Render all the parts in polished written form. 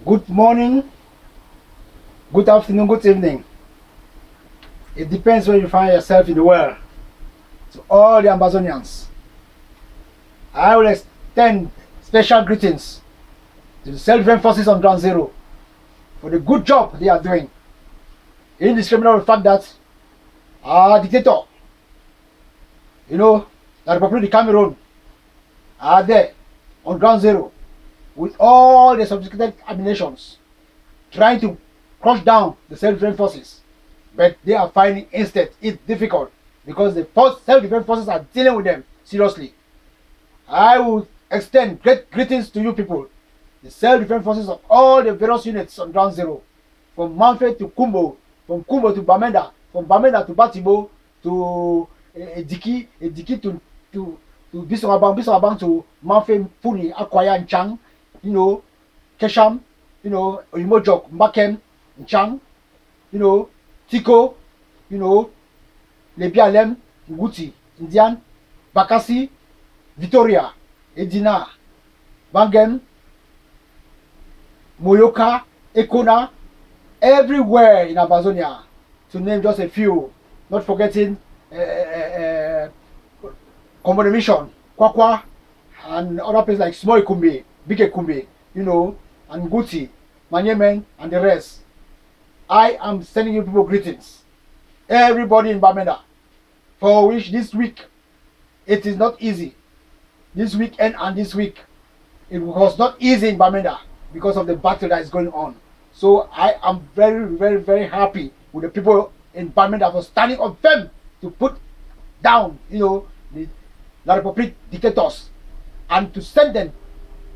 Good morning, good afternoon, good evening. It depends where you find yourself in the world. To all the Ambazonians, I will extend special greetings to the self-defense forces on Ground Zero for the good job they are doing. Indiscriminate of the fact that our dictator, the Republic of Cameroon, are there on Ground Zero with all the sophisticated ammunitions trying to crush down the self-defense forces. But they are finding instead it's difficult because the self-defense forces are dealing with them seriously. I will extend great greetings to you people, the self-defense forces of all the various units on Ground Zero, from Manfred to Kumbo, from Kumbo to Bamenda, from Bamenda to Batibo to Ediki to Biswabang to Manfred, Puni, Akwaya, and Chang, Kesham, Oyimojok, Mbakem, Chang, Tiko, Lebialem, Nguti, Indian, Bakassi, Victoria, Edina, Bangem, MUYUKA, Ekona, everywhere in Ambazonia, to name just a few, not forgetting Common Mission, Kwakwa, and other places like Small Kumbe, Big Kumbe, and Guti, Manyemen, and the rest. I am sending you people greetings. Everybody in Bamenda, for which this week it is not easy. This weekend and this week, it was not easy in Bamenda because of the battle that is going on. So I am very, very, very happy with the people in Bamenda for standing up firm to put down, the La Republique dictators and to send them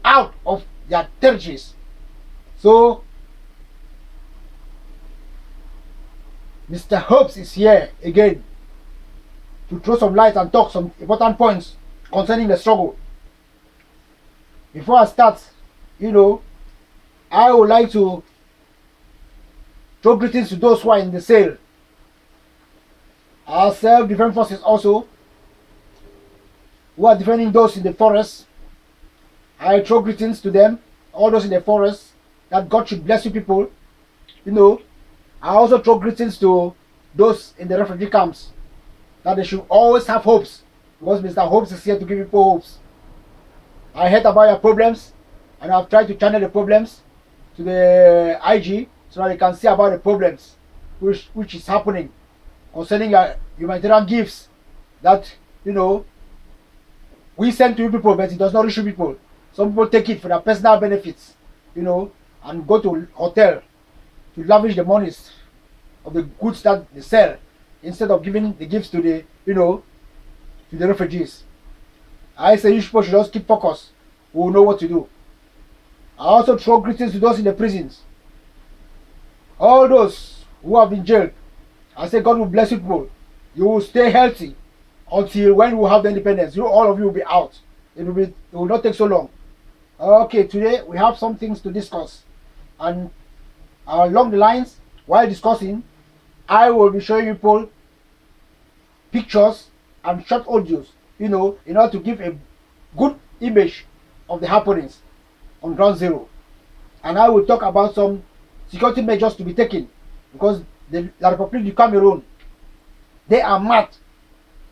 out of their territories. So Mr. Hobbs is here again to throw some light and talk some important points concerning the struggle. Before I start, I would like to throw greetings to those who are in the sail. Our self-defense forces also, who are defending those in the forest. I throw greetings to them, all those in the forest, that God should bless you people. I also throw greetings to those in the refugee camps, that they should always have hopes, because Mr. Hopes is here to give people hopes. I heard about your problems, and I've tried to channel the problems to the IG so that they can see about the problems which is happening concerning your humanitarian gifts that we send to you people, but it does not reach you people. Some people take it for their personal benefits, and go to hotel to lavish the monies of the goods that they sell instead of giving the gifts to the to the refugees. I say you people should just keep focused. We will know what to do. I also throw greetings to those in the prisons. All those who have been jailed. I say God will bless you people. You will stay healthy until when we have the independence. All of you will be out. It will not take so long. Okay, today we have some things to discuss, and along the lines, while discussing, I will be showing you people pictures and short audios, in order to give a good image of the happenings on Ground Zero. And I will talk about some security measures to be taken, because the La Republique du Cameroon, they are mad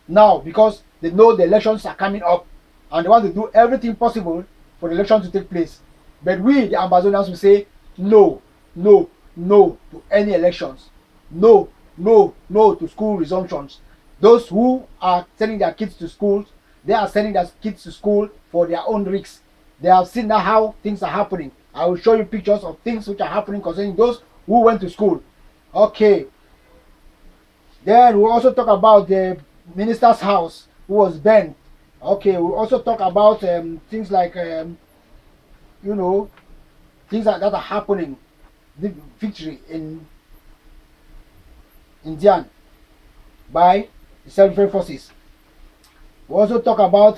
now because they know the elections are coming up and they want to do everything possible for the election to take place. But we, the Ambazonians, will say no, no, no to any elections. No, no, no to school resumptions. Those who are sending their kids to schools, they are sending their kids to school for their own risks. They have seen now how things are happening. I will show you pictures of things which are happening concerning those who went to school. Okay. Then we'll also talk about the minister's house who was burned. Okay, we'll also talk about things like, things that are happening. The victory in Indian by the self-defense forces. We also talk about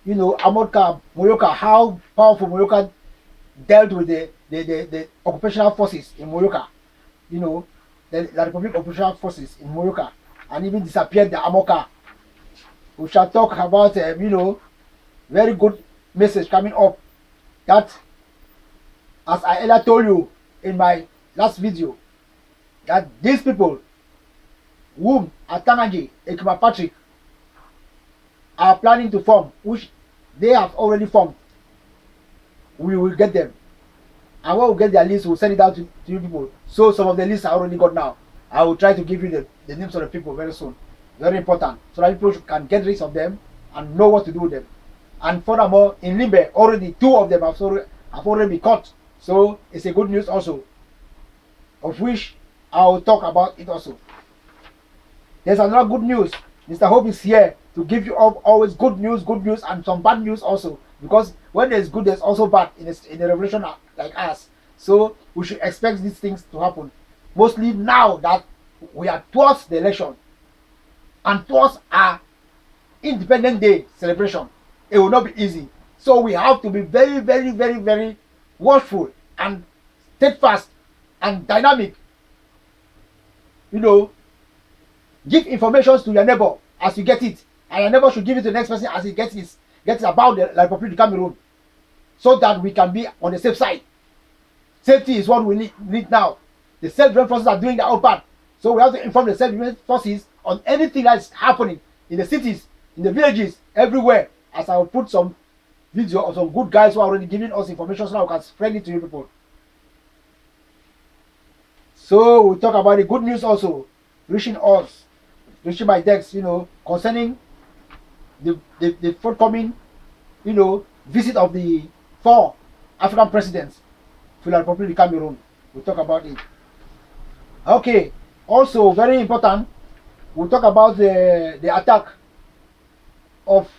MUYUKA, how powerful MUYUKA dealt with the occupational forces in MUYUKA, the Republic occupational forces in MUYUKA, and even disappeared the AMOKA. We shall talk about very good message coming up that as I earlier told you in my last video, that these people whom Atangaji, Ekema Patrick are planning to form, which they have already formed, we will get them. And when we get their list, we'll send it out to you people. So some of the lists I already got now. I will try to give you the names of the people very soon. Very important. So that people can get rid of them and know what to do with them. And furthermore, in Limbe, already 2 of them have already been caught. So it's a good news also, of which I will talk about it also. There's another good news. Mr. Hope is here to give you always good news, and some bad news also. Because when there's good, there's also bad in a revolution like us. So we should expect these things to happen. Mostly now that we are towards the election and towards our Independence Day celebration, it will not be easy. So we have to be very, very, very, very watchful and steadfast and dynamic. You know, give information to your neighbor as you get it, and your neighbor should give it to the next person as he gets about the Republic of Cameroon, so that we can be on the safe side. Safety is what we need now. The self-defense forces are doing their own part, so we have to inform the self-defense forces on anything that is happening in the cities, in the villages, everywhere. As I will put some video of some good guys who are already giving us information, so that we can spread it to you people. So we'll talk about the good news also reaching my decks, you know, concerning the forthcoming, you know, visit of the 4 African presidents to the Republic of Cameroon. We'll talk about it. Okay, also very important, we'll talk about the attack of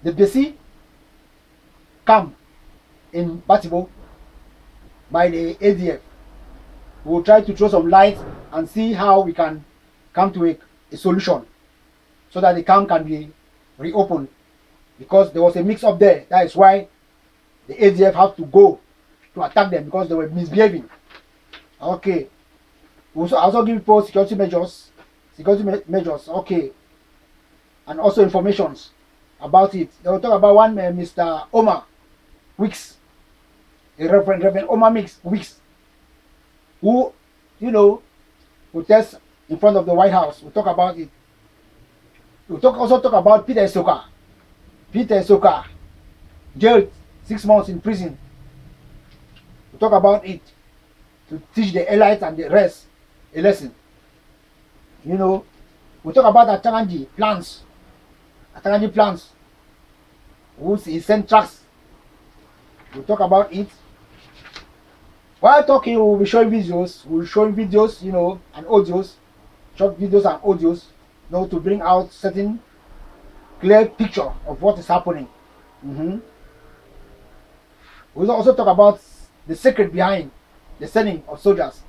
the BC camp in Batibo by the ADF. We'll try to throw some light and see how we can come to a solution, so that the camp can be reopened, because there was a mix up there. That is why the ADF have to go to attack them, because they were misbehaving. Okay, we'll also give people security measures, okay, and also informations about it. They will talk about one Mr. Omar Wicks, a Reverend Omar Wicks, who, you know, will test in front of the White House. We'll talk about it. We'll also talk about Peter Soka, jailed 6 months in prison. We'll talk about it to teach the elites and the rest a lesson. You know, we'll talk about Atangaji plans, who he sent tracks. We'll talk about it. While talking, we'll be showing videos, you know, and audios, short videos and audios, you know, to bring out certain clear picture of what is happening. We'll also talk about the secret behind the sending of soldiers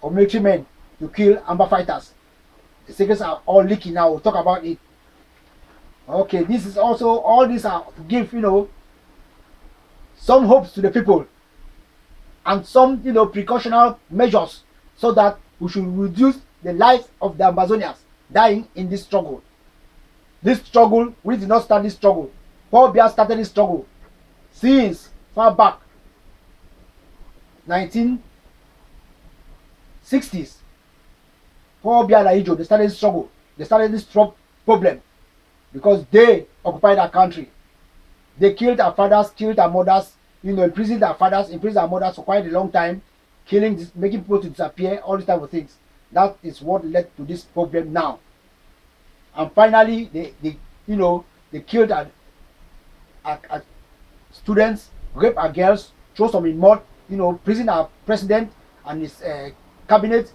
or military men to kill Amba fighters. The secrets are all leaking now. We'll talk about it. Okay, this is also, all these are to give, you know, some hopes to the people, and some, you know, precautionary measures, so that we should reduce the lives of the Ambazonians dying in this struggle. This struggle, we did not start this struggle. Paul Biya started this struggle since far back, 1960s. Paul Biya and Ijo, they started this struggle. They started this problem because they occupied our country. They killed our fathers, killed our mothers, you know, imprisoned our fathers, imprisoned our mothers for quite a long time, making people to disappear, all these type of things. That is what led to this problem now. And finally, they killed our students, rape our girls, throw some in mud, you know, prison our president and his cabinet,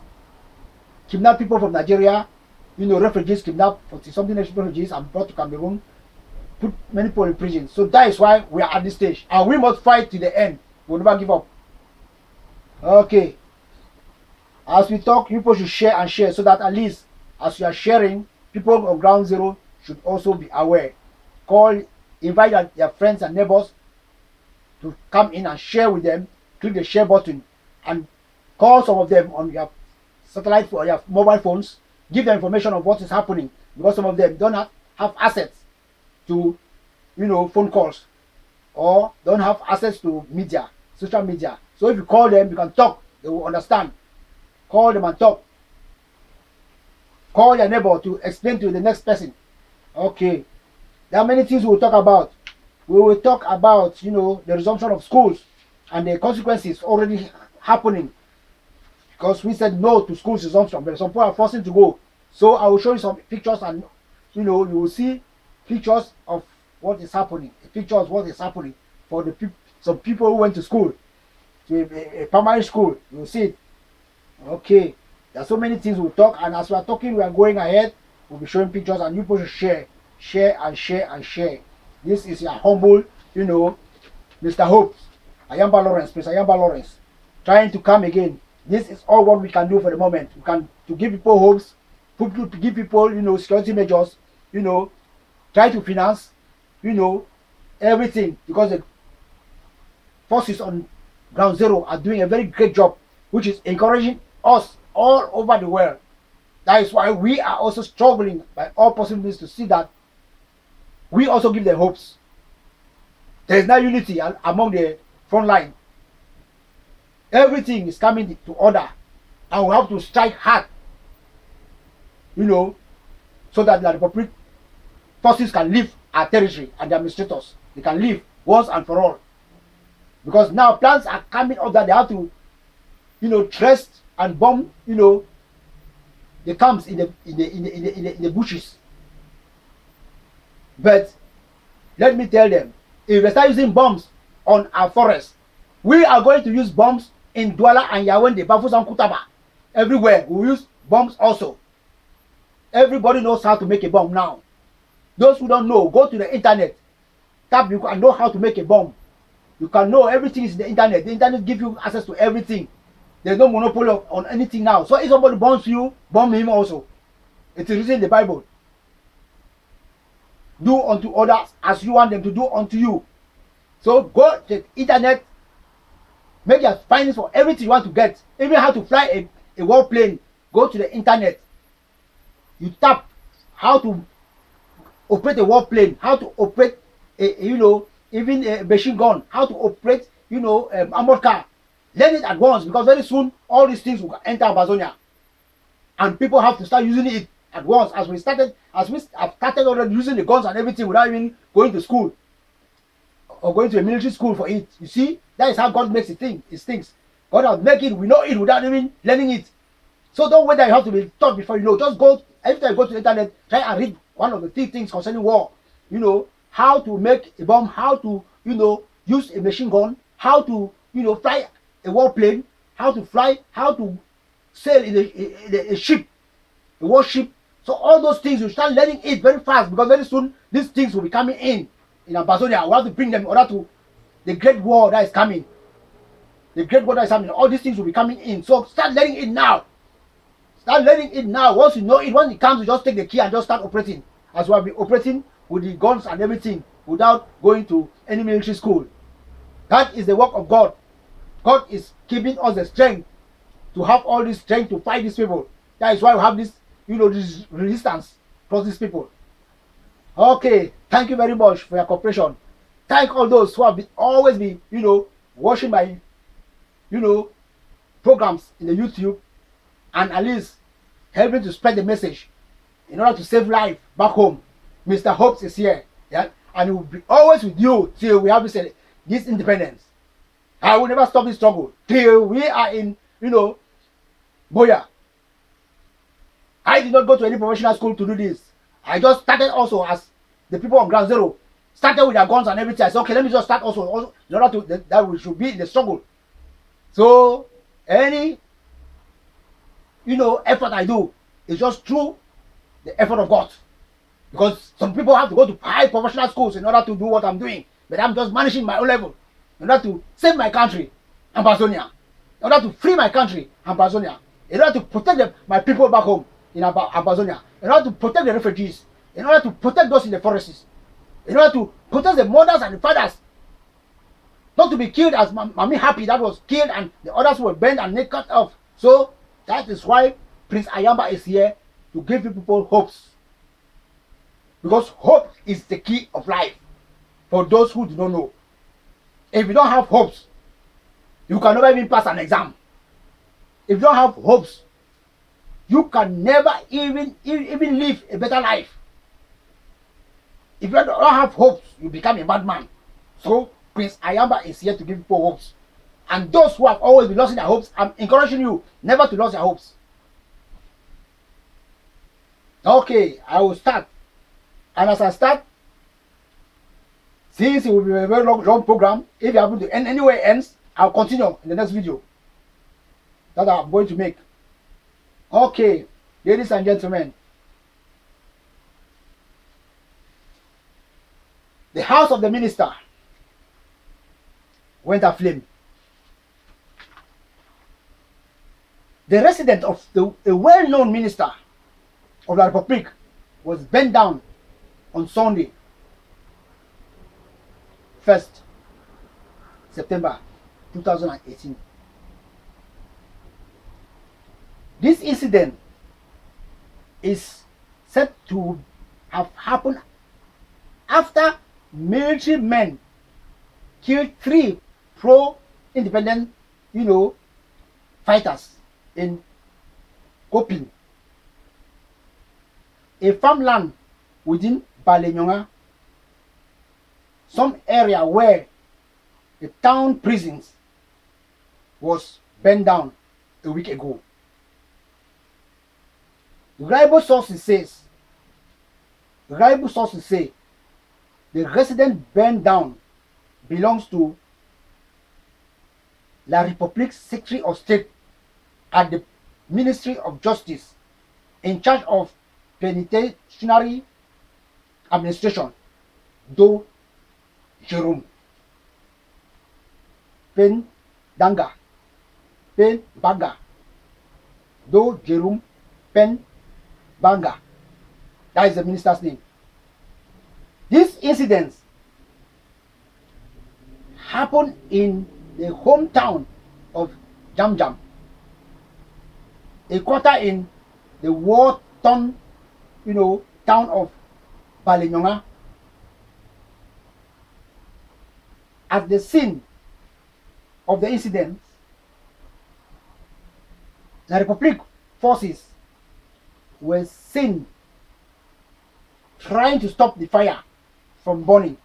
kidnap people from Nigeria, you know, refugees, kidnap 40-something refugees and brought to Cameroon, put many people in prison. So that is why we are at this stage, and we must fight to the end. We'll never give up. Okay, as we talk, people should share and share, so that at least as you are sharing, people on ground zero should also be aware. Invite their friends and neighbors to come in and share with them. Click the share button and call some of them on your satellite or your mobile phones. Give them information of what is happening, because some of them don't have assets to, you know, phone calls. or don't have access to media, social media. So if you call them, you can talk. They will understand. Call them and talk. Call your neighbor to explain to the next person. Okay. There are many things we will talk about. We will talk about, the resumption of schools and the consequences already happening, because we said no to schools resumption, but some people are forcing to go. So I will show you some pictures, and you will see pictures of what is happening. A picture of what is happening for the some people who went to school, to a primary school. You will see it. Okay. There are so many things we'll talk, and as we are talking, we are going ahead. We'll be showing pictures, and you people should share and share and share. This is your humble, Mr. Hope, Ayamba Lawrence, Prince Ayamba Lawrence, trying to come again. This is all what we can do for the moment. We can to give people hopes, to give people, security measures, try to finance, everything, because the forces on ground zero are doing a very great job, which is encouraging us all over the world. That is why we are also struggling by all possible means to see that we also give them hopes. There is now unity among the front line. Everything is coming to order, and we have to strike hard, so that the Republic forces can leave our territory and the administrators. They can leave once and for all. Because now plans are coming up that they have to, trust and bomb, the camps in the bushes. But let me tell them, if they start using bombs on our forest, we are going to use bombs in Douala and Yawende, Bafus and Kutaba. Everywhere we use bombs also. Everybody knows how to make a bomb now. Those who don't know, go to the internet. Tap, you can know how to make a bomb. You can know everything is in the internet. The internet gives you access to everything. There's no monopoly on anything now. So if somebody bombs you, bomb him also. It is written in the Bible. Do unto others as you want them to do unto you. So go to the internet, make your findings for everything you want to get. Even how to fly a warplane, go to the internet. You tap how to operate a warplane, how to operate even a machine gun, how to operate, armored car. Learn it at once, because very soon all these things will enter Ambazonia, and people have to start using it at once. As we have started already using the guns and everything without even going to school or going to a military school for it. You see, that is how God makes his things. God has made it. We know it without even learning it. So don't wait that you have to be taught before you know. Just go, every time you go to the internet, try and read one of the 3 things concerning war. How to make a bomb, how to, use a machine gun, how to, fly a warplane, how to fly, how to sail in a ship, a warship. So all those things, you start learning it very fast, because very soon these things will be coming in Ambazonia. We have to bring them in order to the great war that is coming. The great war that is coming. All these things will be coming in. So start learning it now. Start learning it now. Once you know it, once it comes, you just take the key and just start operating. As we have been operating with the guns and everything without going to any military school. That is the work of God. God is giving us the strength to have all this strength to fight these people. That is why we have this, this resistance towards these people. Okay, thank you very much for your cooperation. Thank all those who have always been, watching my, programs in the YouTube, and at least helping to spread the message in order to save life back home. Mr. Hopes is here, yeah, and he will be always with you till we have this independence. I will never stop this struggle till we are in, BIYA. I did not go to any professional school to do this. I just started also as the people on ground zero started with their guns and everything. I said, okay, let me just start also in order to that we should be in the struggle. So any effort I do is just through the effort of God. Because some people have to go to high professional schools in order to do what I'm doing. But I'm just managing my own level in order to save my country, Ambazonia. In order to free my country, Ambazonia. In order to protect my people back home in Ambazonia. In order to protect the refugees. In order to protect those in the forests. In order to protect the mothers and the fathers. Not to be killed as Mami Happy that was killed and the others were burned and they cut off. So that is why Prince Ayamba is here to give people hopes. Because hope is the key of life for those who do not know. If you don't have hopes, you can never even pass an exam. If you don't have hopes, you can never even live a better life. If you don't have hopes, you become a madman. So Prince Ayamba is here to give people hopes. And those who have always been losing their hopes, I'm encouraging you never to lose their hopes. Okay, I will start. And as I start, since it will be a very long program, if you happen to end anywhere it ends, I'll continue in the next video that I'm going to make. Okay, ladies and gentlemen, the house of the minister went aflame. The residence of a well-known minister of the Republic was burned down on Sunday, 1st September 2018. This incident is said to have happened after military men killed 3 pro-independent, fighters in Kopin, a farmland within Bali, some area where the town prisons was burned down a week ago. Reliable sources say the residence burned down belongs to La République's Secretary of State at the Ministry of Justice in charge of penitentiary administration, Do Jerome Pen Baga, Do Jerome Pen Banga. That is the minister's name. This incident happened in the hometown of Jam, a quarter in the war-torn, town of Balinyonga. At the scene of the incident, the Republic forces were seen trying to stop the fire from burning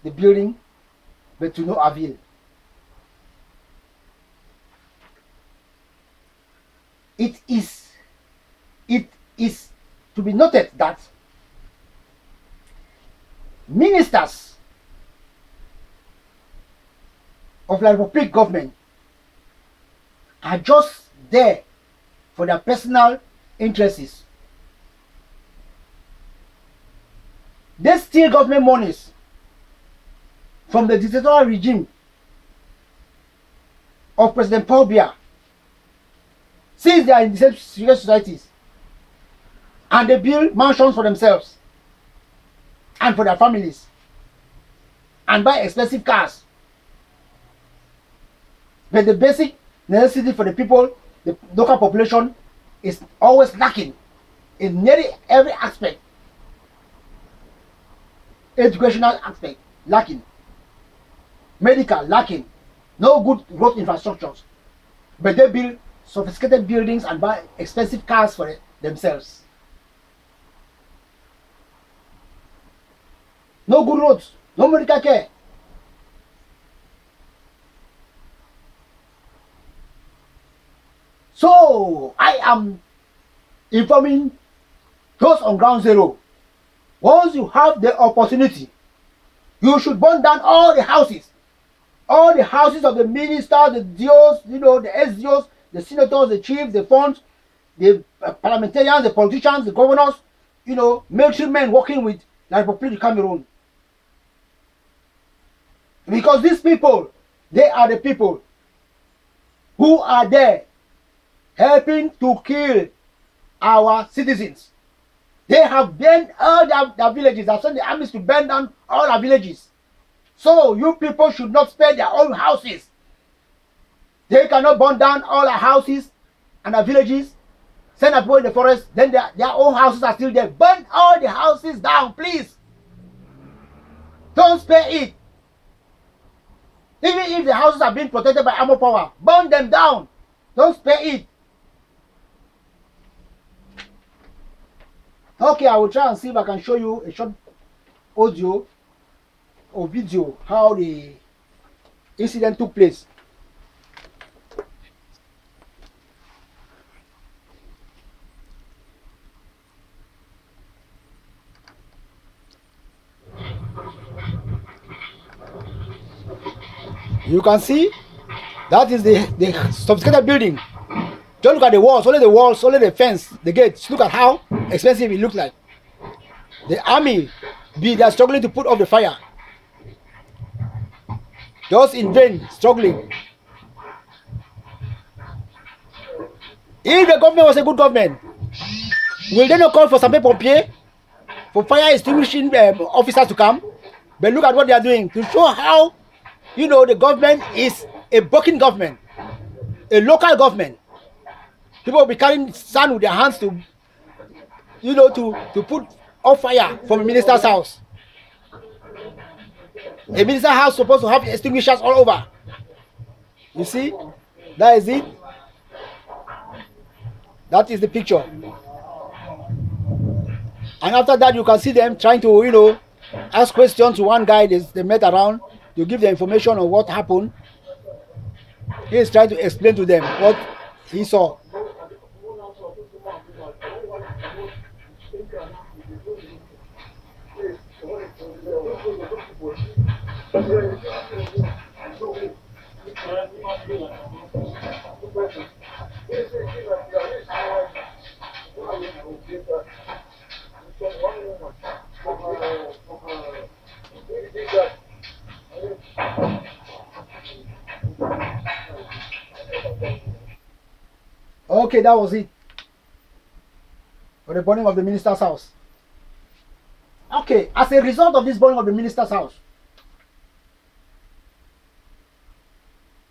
the building, but to no avail. It is to be noted that ministers of the Republic government are just there for their personal interests. They steal government monies from the dictatorial regime of President Paul Biya, since they are in the same secret societies, and they build mansions for themselves and for their families and buy expensive cars. But the basic necessity for the people, the local population, is always lacking in nearly every aspect. Educational aspect lacking, medical lacking, no good road infrastructures, but they build sophisticated buildings and buy expensive cars for themselves. No good roads, no medical care. So I am informing those on ground zero. Once you have the opportunity, you should burn down all the houses of the ministers, the DOs, the SDOs, the senators, the chiefs, the funds, the parliamentarians, the politicians, the governors, military men working with the Republic of Cameroon. Because these people, they are the people who are there helping to kill our citizens. They have burned all their villages. I've sent the armies to burn down all our villages. So you people should not spare their own houses. They cannot burn down all our houses and our villages, send our people in the forest, then their own houses are still there. Burn all the houses down, please. Don't spare it. If the houses are being protected by armor power, burn them down. Don't spare it. Okay, I will try and see if I can show you a short audio or video how the incident took place. You can see that is the sophisticated building. Don't look at the walls, only the fence, the gates. Look at how expensive it looks like. The army, they are struggling to put off the fire. Just in vain, struggling. If the government was a good government, will they not call for some pompiers, for fire extinguishing officers to come? But look at what they are doing to show how, you know, the government is a broken government, a local government. People will be carrying sand with their hands to, you know, to put off fire from a minister's house. A minister's house supposed to have extinguishers all over. You see, that is it. That is the picture. And after that, you can see them trying to, you know, ask questions to one guy they met around to give the information on what happened. He is trying to explain to them what he saw. Okay, that was it for the burning of the minister's house. Okay, as a result of this burning of the minister's house,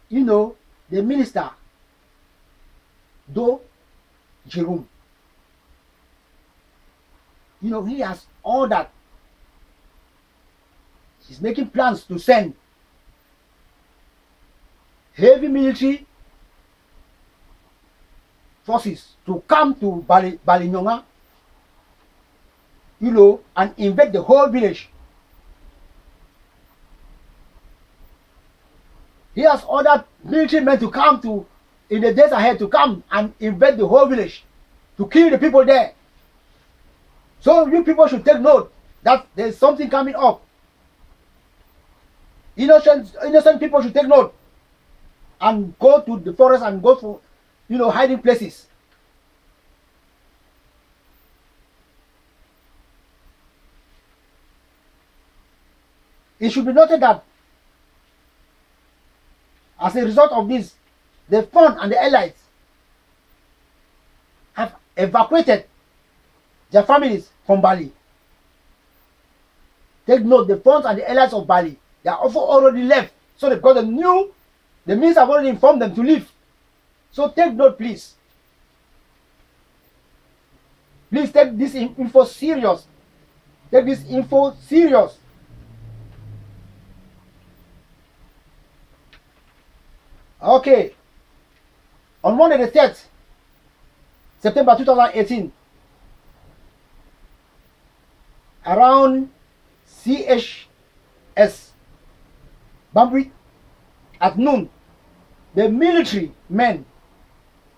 you know, the minister, NJUME, you know, he has ordered, he's making plans to send heavy military forces to come to Bali Nyonga, you know, and invade the whole village. He has ordered military men to come to, in the days ahead, to come and invade the whole village, to kill the people there. So you people should take note that there's something coming up. Innocent people should take note and go to the forest and go for, you know, hiding places. It should be noted that as a result of this, the fund and the elites have evacuated their families from Bali. Take note, the funds and the elites of Bali, they are also already left. So because they knew, the means have already informed them to leave. So take note, please. Please take this info serious. Take this info serious. Okay. On Monday the 3rd, September 2018, around CHS Bambri at noon, the military men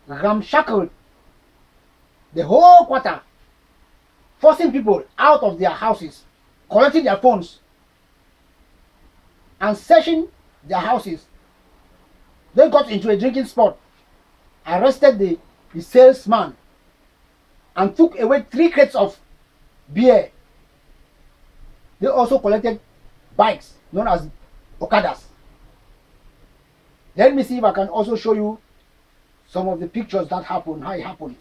ramshackled the whole quarter, forcing people out of their houses, collecting their phones, and searching their houses. They got into a drinking spot, arrested the salesman, and took away 3 crates of beer. They also collected bikes known as Okadas. Let me see if I can also show you some of the pictures that happened, how it happened.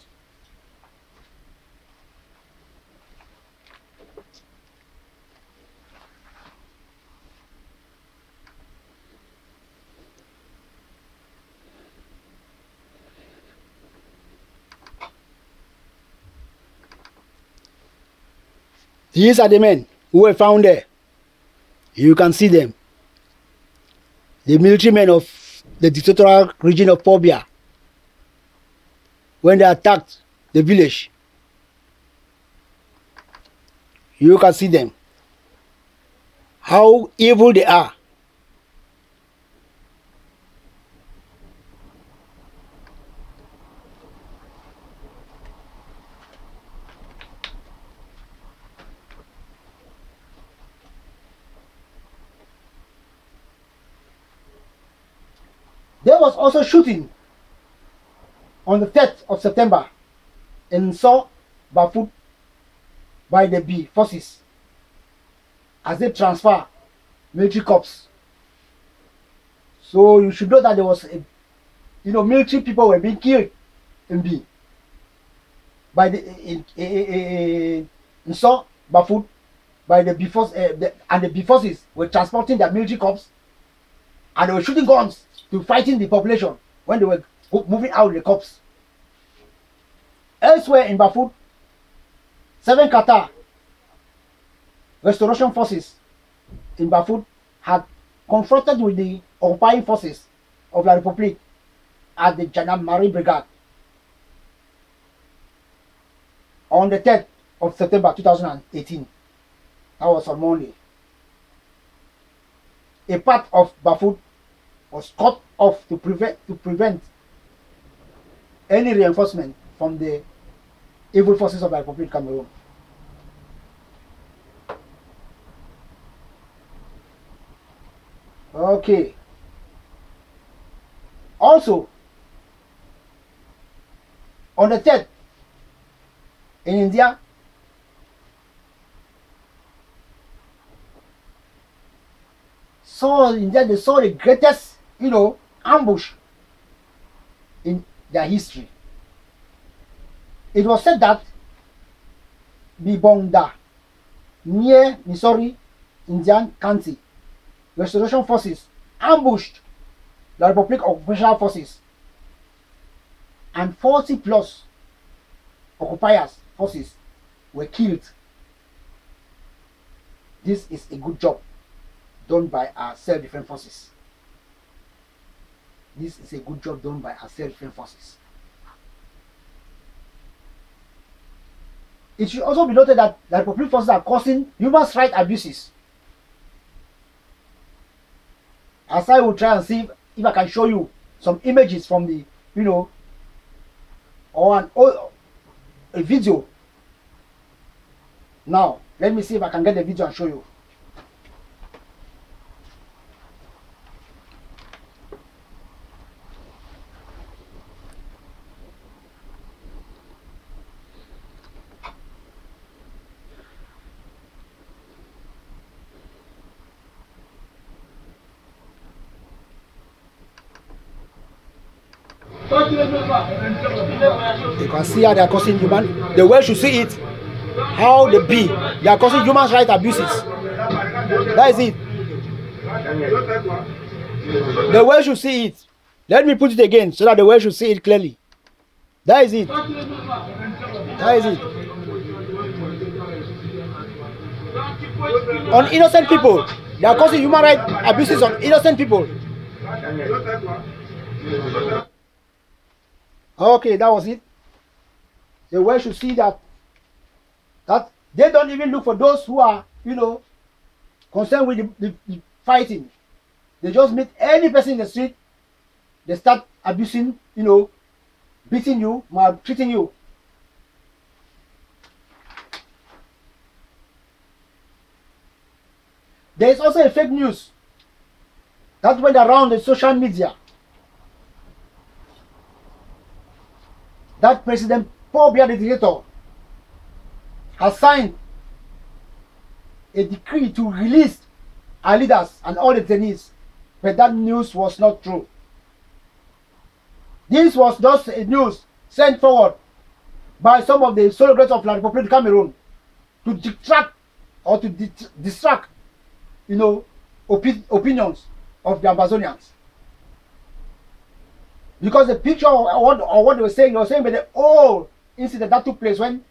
These are the men who were found there. You can see them. the military men of the dictatorial region of Pobia, when they attacked the village. You can see them, how evil they are. There was also shooting on the 3rd of September in So Bafut by the B forces as they transfer military corps. So you should know that there was military people were being killed in B by the in So Bafut by the B force and the B forces were transporting their military corps, and they were shooting guns to fighting the population when they were moving out the corps. Elsewhere in Bafut, 7 Qatar restoration forces in Bafut had confronted with the occupying forces of La République at the Janam Brigade on the 3rd of September 2018. That was on Monday. A part of Bafut was cut off to prevent any reinforcement from the evil forces of the Republic of Cameroon. Okay. Also, on the 3rd, in India, they saw the greatest, ambush in their history. It was said that Bibonda, near Missouri, Indian County, restoration forces ambushed the Republic of Special Forces, and 40 plus occupiers forces were killed. This is a good job done by our self-defense forces. This is a good job done by our self-defense forces. It should also be noted that the Republic forces are causing human rights abuses. As I will try and see if I can show you some images from the, or a video. Now, let me see if I can get the video and show you. You can see how they are causing human. The world should see it. How they are causing human rights abuses. That is it. The world should see it. Let me put it again so that the world should see it clearly. That is it. That is it. On innocent people. They are causing human rights abuses on innocent people. Okay, that was it. The world should see that they don't even look for those who are, concerned with the fighting. They just meet any person in the street, they start abusing, beating you, maltreating you. There is also a fake news that went around the social media that President Paul Biya the dictator has signed a decree to release our leaders and all the detainees, but that news was not true. This was just a news sent forward by some of the surrogates of La République of Cameroon to detract or to distract, opinions of the Ambazonians. Because the picture of what they were saying about the whole incident that took place when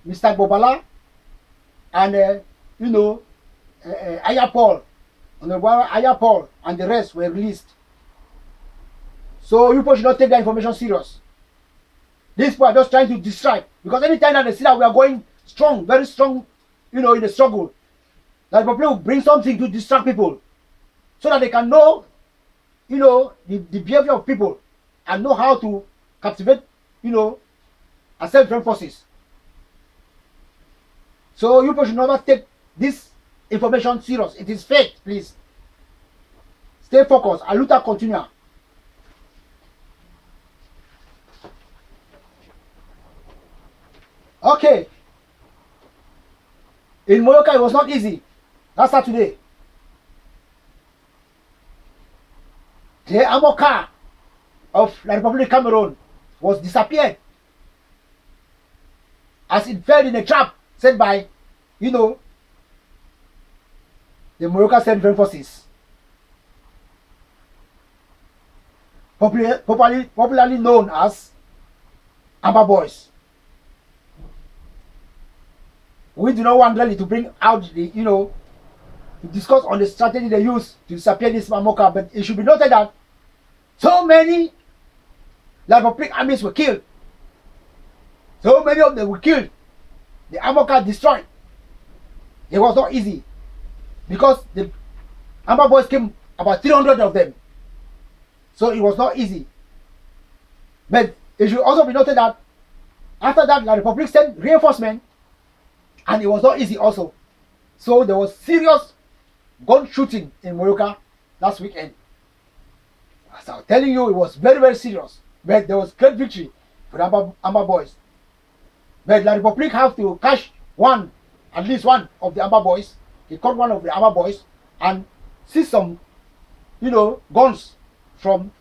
Mr. Bobala and Aya Paul on the one higher Paul and the rest were released. So you people should not take that information serious. These people are just trying to distract, because anytime that they see that we are going strong, very strong, in the struggle, that the people will bring something to distract people, so that they can know, the behavior of people and know how to captivate, self-defense forces. So you people should never take this information serious. It is fake, please. Stay focused. A luta continua. Okay. In MUYUKA, it was not easy. That's Saturday. The armor car of the Republic of Cameroon was disappeared as it fell in a trap set by, the MUYUKA self-defense forces. Popularly known as Amba boys. We do not want really to bring out the, to discuss on the strategy they use to disappear this armor car, but it should be noted that so many Republic armies were killed. So many of them were killed. The armor car destroyed. It was not easy, because the Amba boys came about 300 of them. So it was not easy. But it should also be noted that after that, the Republic sent reinforcement, and it was not easy also. So there was serious gun shooting in MUYUKA last weekend. As I was telling you, it was very, very serious. But there was great victory for the Amba boys. But the Republic have to catch at least one of the Amba boys. They caught one of the Amba boys and seize some, guns from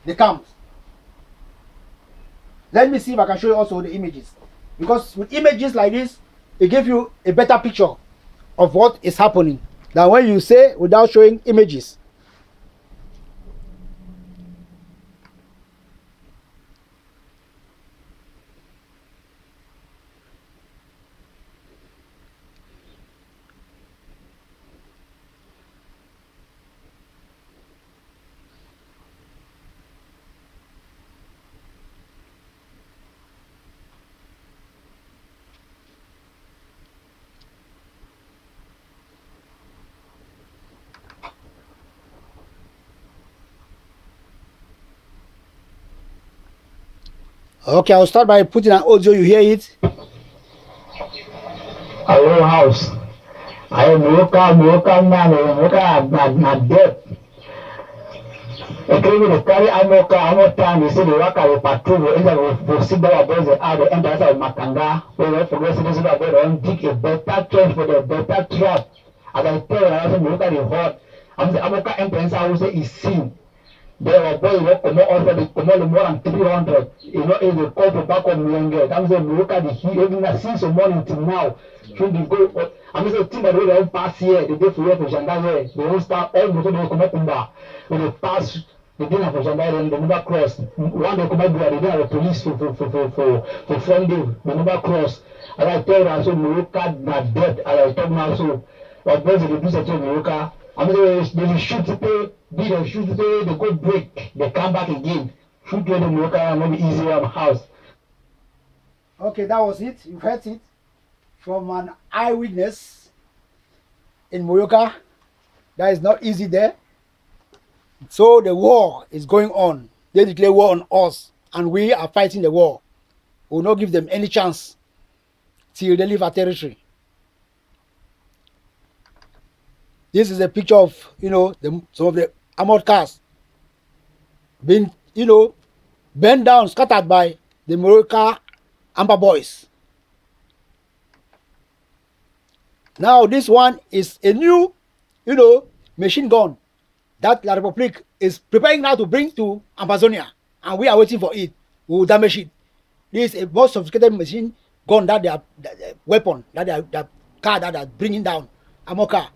the camps. Let me see if I can show you also the images. Because with images like this, it gives you a better picture of what is happening than when you say without showing images. Okay, I'll start by putting an audio. You hear it? Hello, house. I am MUYUKA na death. Ekribi the carry amo time. You see the work of Batibo. If you see that boys are the end of Makanga, we will forget this about them. Dig a better trench for the better trap. As I tell you, I MUYUKA the hot. I'm the Amoka entrance. I will say is seen. There were boys who come already come more than 300. If they call to back of NYONGA, I'm saying MUYUKA the heat even since the morning till now. Should they go? I'm saying team that they don't pass here. They go for gendarmerie. They don't start all motor. They come up Amba. When they pass, they didn't have gendarmerie. They never cross. One they come up there. They didn't have police for front day. They never cross. As I tell you, I say MUYUKA not dead. As I talk now, so what boys they do say to MUYUKA. I mean, they shoot today, they shoot today, they go break, they come back again. Shoot where the MUYUKA maybe easier on house. Okay, that was it. You've heard it from an eyewitness in MUYUKA. That is not easy there. So the war is going on. They declare war on us, and we are fighting the war. We will not give them any chance till they leave our territory. This is a picture of, some of the armored cars being, burned down, scattered by the MUYUKA Amba boys. Now this one is a new, machine gun that La Republique is preparing now to bring to Ambazonia, and we are waiting for it. We will damage it. This is a more sophisticated machine gun that they are, weapon that they are, car that they are bringing down, armor car.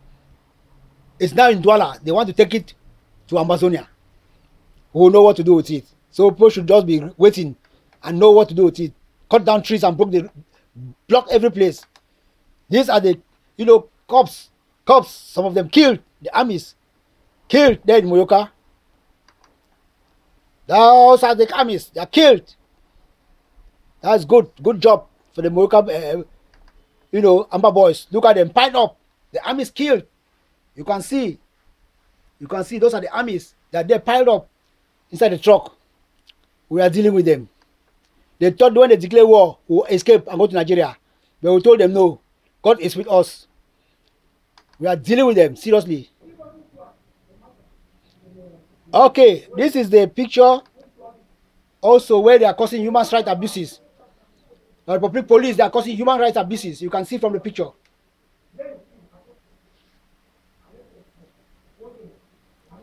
It's now in Douala. They want to take it to Ambazonia. We will know what to do with it. So people should just be waiting and know what to do with it. Cut down trees and block every place. These are the, cops Cops, some of them killed, the armies killed there in MUYUKA. Those are the armies, they are killed. That's good. Good job for the MUYUKA, Amba boys. Look at them piled up. The armies killed. You can see those are the armies that they piled up inside the truck. We are dealing with them. They thought when they declare war, we will escape and go to Nigeria. But we told them no. God is with us. We are dealing with them seriously. Okay, this is the picture also where they are causing human rights abuses. The Republic Police, they are causing human rights abuses. You can see from the picture.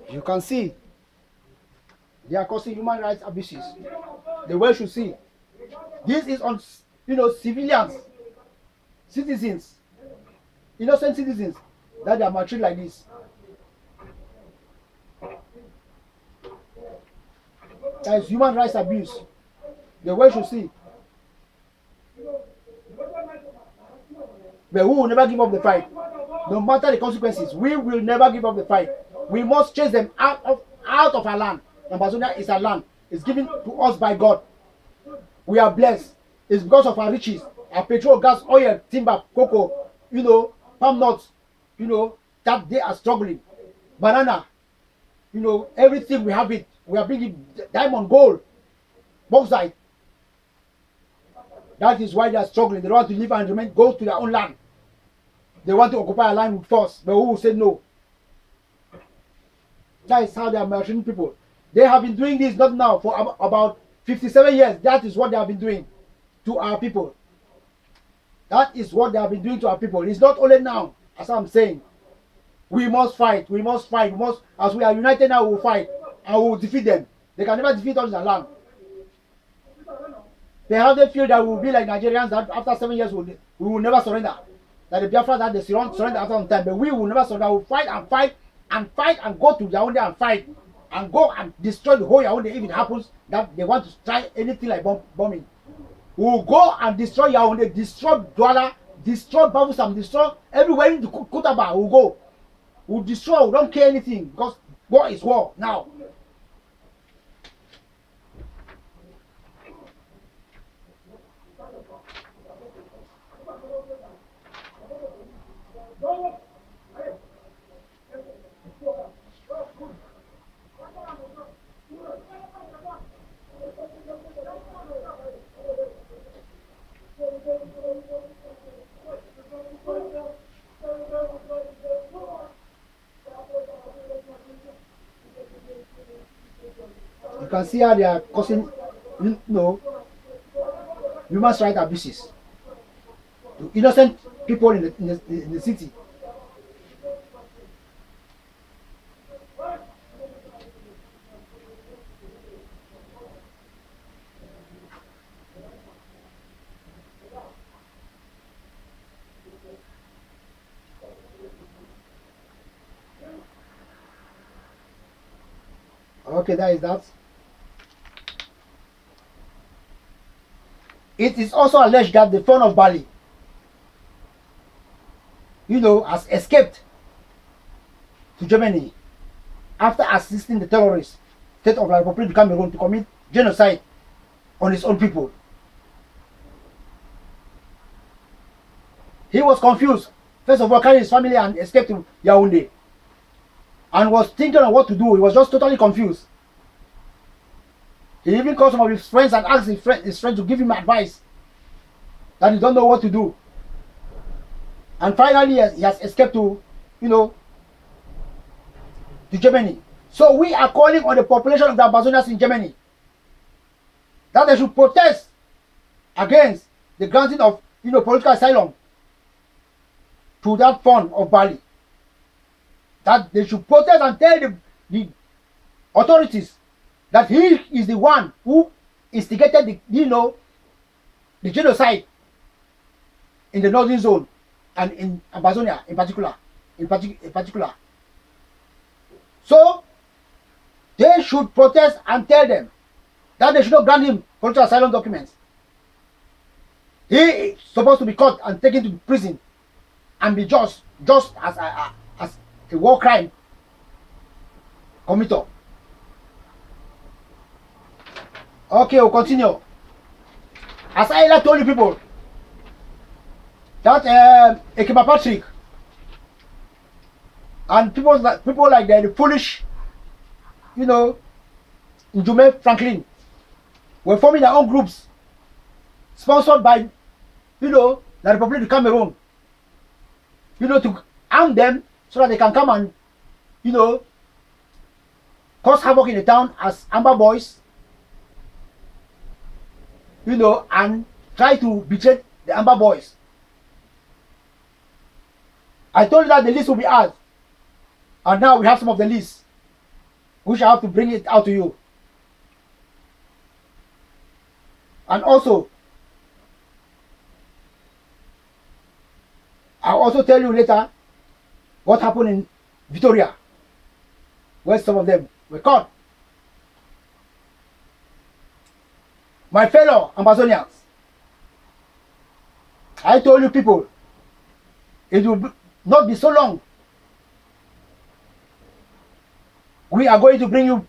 You can see they are causing human rights abuses. The world should see. This is on, civilians, citizens, innocent citizens, that they are maltreated like this. That is human rights abuse. The world should see. But we will never give up the fight. No matter the consequences, we will never give up the fight. We must chase them out of our land. Ambazonia is our land. It's given to us by God. We are blessed. It's because of our riches, our petrol, gas, oil, timber, cocoa, palm nuts, that they are struggling. Banana, everything we have it. We are bringing diamond, gold, bauxite. That is why they are struggling. They don't want to live and remain, go to their own land. They want to occupy a land with force, but who will say no? That is how they are maltreating people. They have been doing this not now, for about 57 years. That is what they have been doing to our people. That is what they have been doing to our people. It's not only now, as I'm saying. We must fight. We must fight. As we are united now, we will fight. And we will defeat them. They can never defeat us in the land. They feel that we will be like Nigerians, that after 7 years we will never surrender. That the Biafra that they surrender after some time. But we will never surrender. We will fight and fight and fight and go to Yaoundé and fight. And go and destroy the whole Yaoundé if it happens that they want to try anything like bombing. We will go and destroy Yaoundé, destroy Douala, destroy Bafoussam, destroy everywhere in the Kutaba. We will go. We will destroy. We don't care anything because war is war now. You can see how they are causing, human rights abuses to innocent people in the city. Okay, that is that. It is also alleged that the phone of Bali, has escaped to Germany after assisting the terrorist state of Republique Cameroun to commit genocide on his own people. He was confused. First of all, carried his family and escaped to Yaoundé. And was thinking of what to do. He was just totally confused. He even called some of his friends and asked his friend to give him advice that he don't know what to do. And finally, he has escaped to, to Germany. So we are calling on the population of the Ambazonians in Germany that they should protest against the granting of, political asylum to that fund of Bali. That they should protest and tell the authorities that he is the one who instigated the genocide in the northern zone and in Ambazonia in particular. So they should protest and tell them that they should not grant him political asylum documents. He is supposed to be caught and taken to prison and be just as a war crime committer. Okay, we'll continue. As I like told you people that Ekema Patrick and people like the foolish, you know, NJUME Franklin were forming their own groups sponsored by, you know, the Republic of Cameroon, you know, to arm them so that they can come and, you know, cause havoc in the town as Amba boys, you know, and try to betray the Amba boys. I told you that the list will be out, and now we have some of the lists, which I have to bring it out to you. And also, I'll also tell you later what happened in Victoria, where some of them were caught. My fellow Ambazonians, I told you people, it will not be so long. We are going to bring you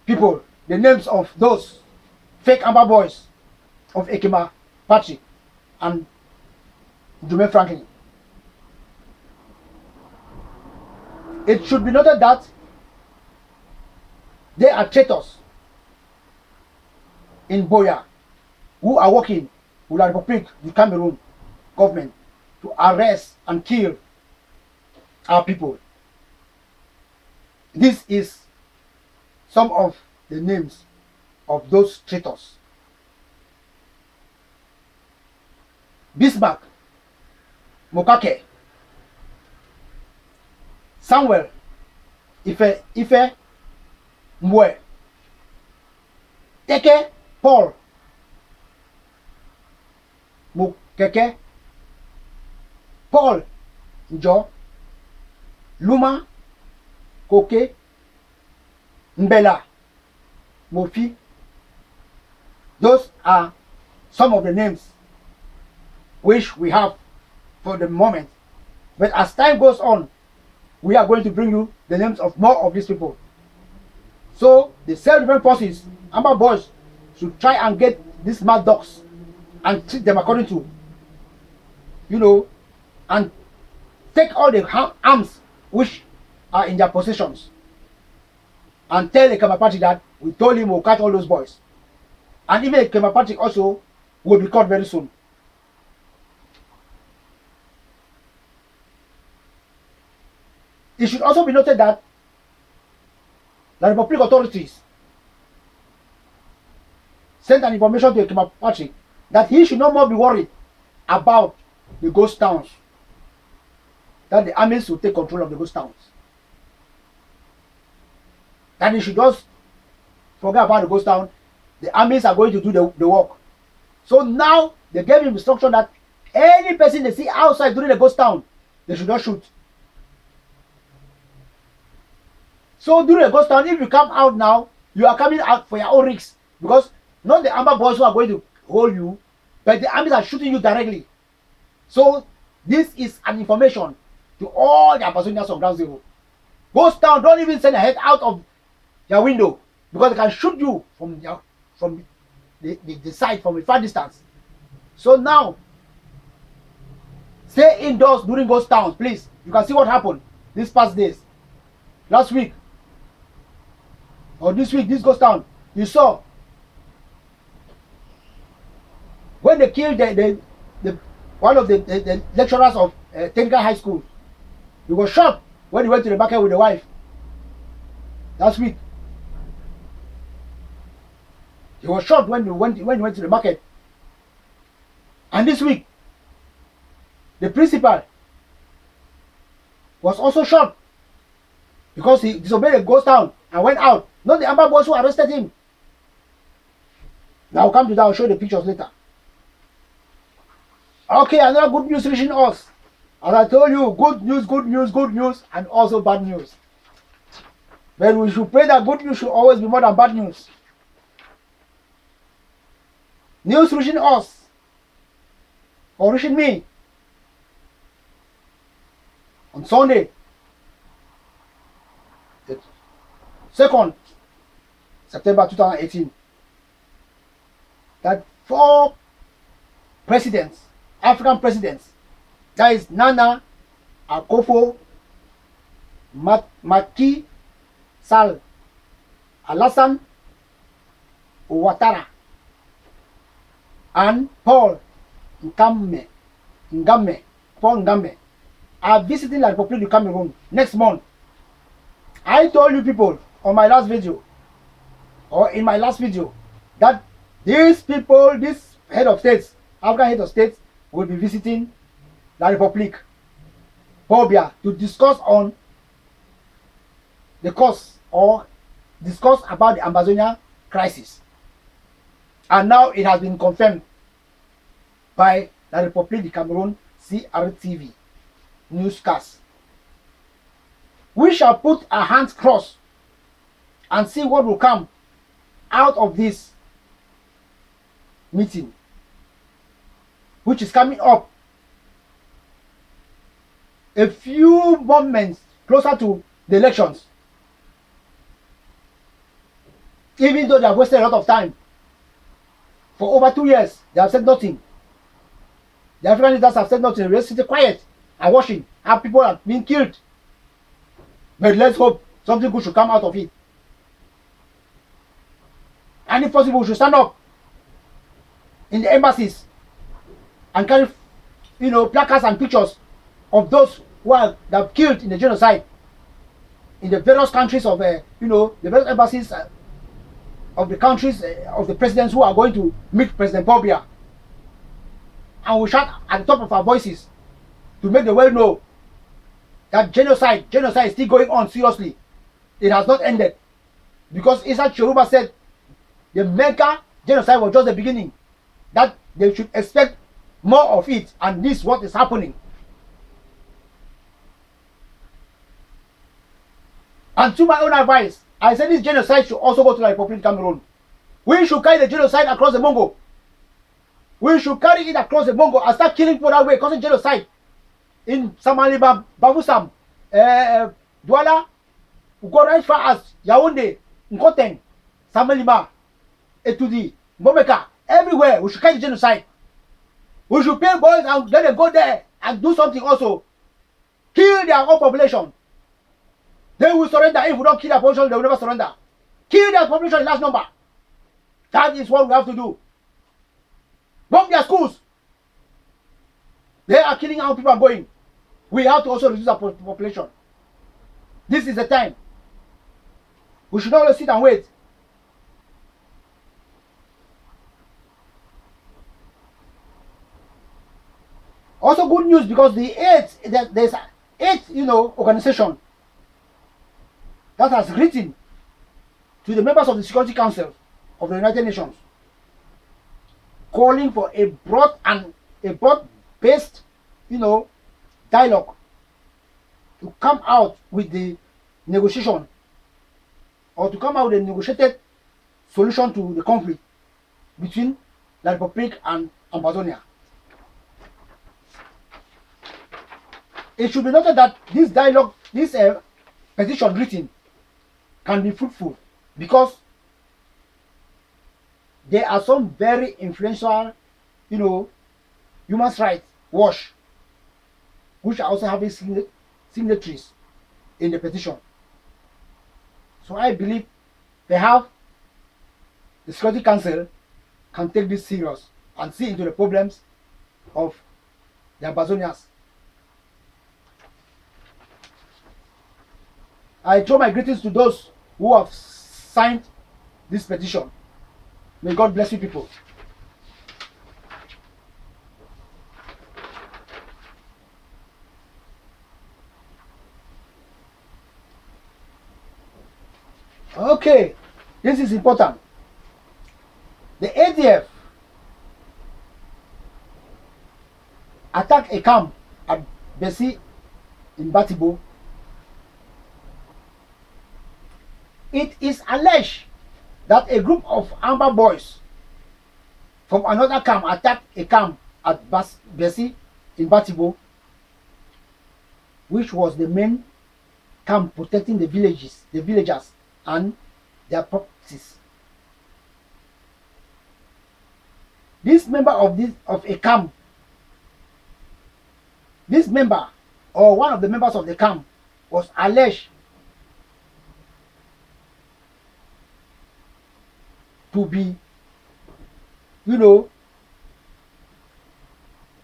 people the names of those fake Amba boys of Ekema Patrick and NJUME Franklin. It should be noted that they are traitors in BIYA who are working with the Republic, the Cameroon government, to arrest and kill our people. This is some of the names of those traitors. Bismarck, Mokake, Samuel, Ife, Mwe, Teke, Paul, Mokeke, Paul, Njo, Luma, Koke, Mbela, Mofi. Those are some of the names which we have for the moment. But as time goes on, we are going to bring you the names of more of these people. So the self-defense forces, Amba boys, should try and get these mad dogs and treat them according to, you know, and take all the arms which are in their possessions and tell Ekema Patrick that we told him we'll catch all those boys. And even Ekema Patrick also will be caught very soon. It should also be noted that the Republic authorities sent an information to Ekema Patrick that he should no more be worried about the ghost towns, that the armies will take control of the ghost towns, that he should just forget about the ghost town. The armies are going to do the work. So now they gave him instruction that any person they see outside during the ghost town, they should not shoot. So during the ghost town, if you come out now, you are coming out for your own risks, because not the Amba boys who are going to hold you, but the armies are shooting you directly. So this is an information to all the Ambazonians on ground zero. Ghost town, don't even send a head out of your window, because they can shoot you from the side, from a far distance. So now, stay indoors during ghost towns, please. You can see what happened these past days. Last week, or this week, this ghost town, you saw when they killed one of the lecturers of technical high school. He was shot when he went to the market with the wife. Last week, he was shot when he went to the market. And this week, the principal was also shot because he disobeyed the ghost town and went out. Not the Amba boys who arrested him. Now I'll come to that. I'll show you the pictures later. Okay, another good news reaching us. As I told you, good news, and also bad news. But we should pray that good news should always be more than bad news. News reaching us, or reaching me, on Sunday, the 2nd September 2018, that 4 presidents, African presidents, that is Nana Akufo, Macky Sall, Alassane Ouattara, and Paul Ngame, are visiting the Republic of Cameroon next month. I told you people on my last video, or in my last video, that these people, this head of states, African head of states, will be visiting the Republic Pobia to discuss on the cause or discuss about the Ambazonia crisis. And now it has been confirmed by the Republic of Cameroon CRTV newscast. We shall put our hands crossed and see what will come out of this meeting, which is coming up a few moments closer to the elections. Even though they have wasted a lot of time, for over 2 years, they have said nothing. The African leaders have said nothing. They sit quiet and watching how people are being killed. But let's hope something good should come out of it. And if possible, we should stand up in the embassies and carry, placards and pictures of those who are that have killed in the genocide in the various countries of, the various embassies of the countries of the presidents who are going to meet President Pobia. And we shout at the top of our voices to make the world know that genocide is still going on seriously. It has not ended. Because Isaac Choruba said the mega genocide was just the beginning. That they should expect more of it, and this is what is happening. And to my own advice, I said this genocide should also go to the Republic of Cameroon. We should carry the genocide across the Mongo. We should carry it across the Mongo and start killing people that way, causing genocide. In Samaliba, Bavusam, Douala, we go right far as Yaoundé, Nkoteng, Samaliba, Etudi, Mbomeka, everywhere. We should carry the genocide. We should pay boys and let them go there and do something also. Kill their own population. They will surrender. If we don't kill their population, they will never surrender. Kill their population in large number. That is what we have to do. Bomb their schools. They are killing our people and going. We have to also reduce our population. This is the time. We should not only sit and wait. Also good news, because there's 8 organization that has written to the members of the Security Council of the United Nations, calling for a broad-based, dialogue to come out with the negotiation, or to come out with a negotiated solution to the conflict between the Republic and Ambazonia. It should be noted that this dialogue, this petition written, can be fruitful, because there are some very influential, human rights watch, which are also having signatories in the petition. So I believe perhaps the Security Council can take this serious and see into the problems of the Ambazonians. I throw my greetings to those who have signed this petition. May God bless you people. Okay, this is important. The ADF attacked a camp at Besi in Batibo. It is alleged that a group of Amba boys from another camp attacked a camp at Besi in Batibo. which was the main camp protecting the villagers and their properties. This member of a camp, this member or one of the members of the camp was alleged to be,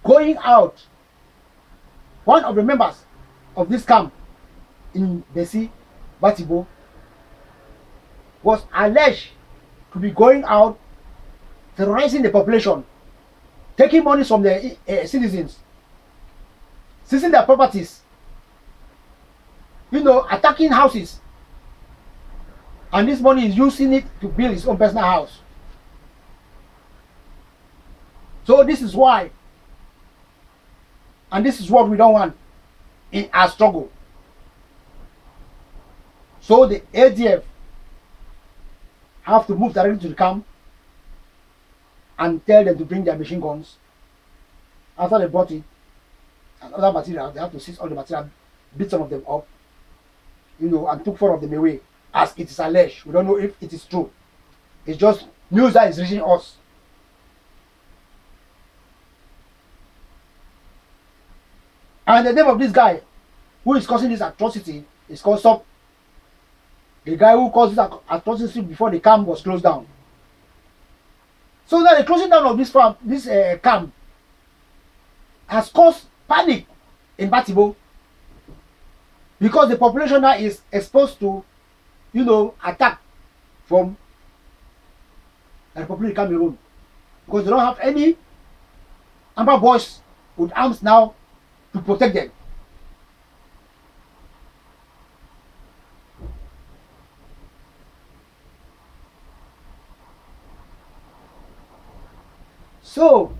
going out. One of the members of this camp in Batibo was alleged to be going out, terrorizing the population, taking money from the citizens, seizing their properties, attacking houses, and this money is using it to build his own personal house. So this is why, and this is what we don't want in our struggle. So the ADF have to move directly to the camp and tell them to bring their machine guns. After they brought it and other material, they have to seize all the material, beat some of them up, and took 4 of them away, as it is alleged. We don't know if it is true. It's just news that is reaching us. And the name of this guy who is causing this atrocity is called Sop. The guy who caused this atrocity before the camp was closed down. So now the closing down of this camp has caused panic in Batibo, because the population now is exposed to, attack from the Republic of Cameroon, because they don't have any Amba boys with arms now to protect them. So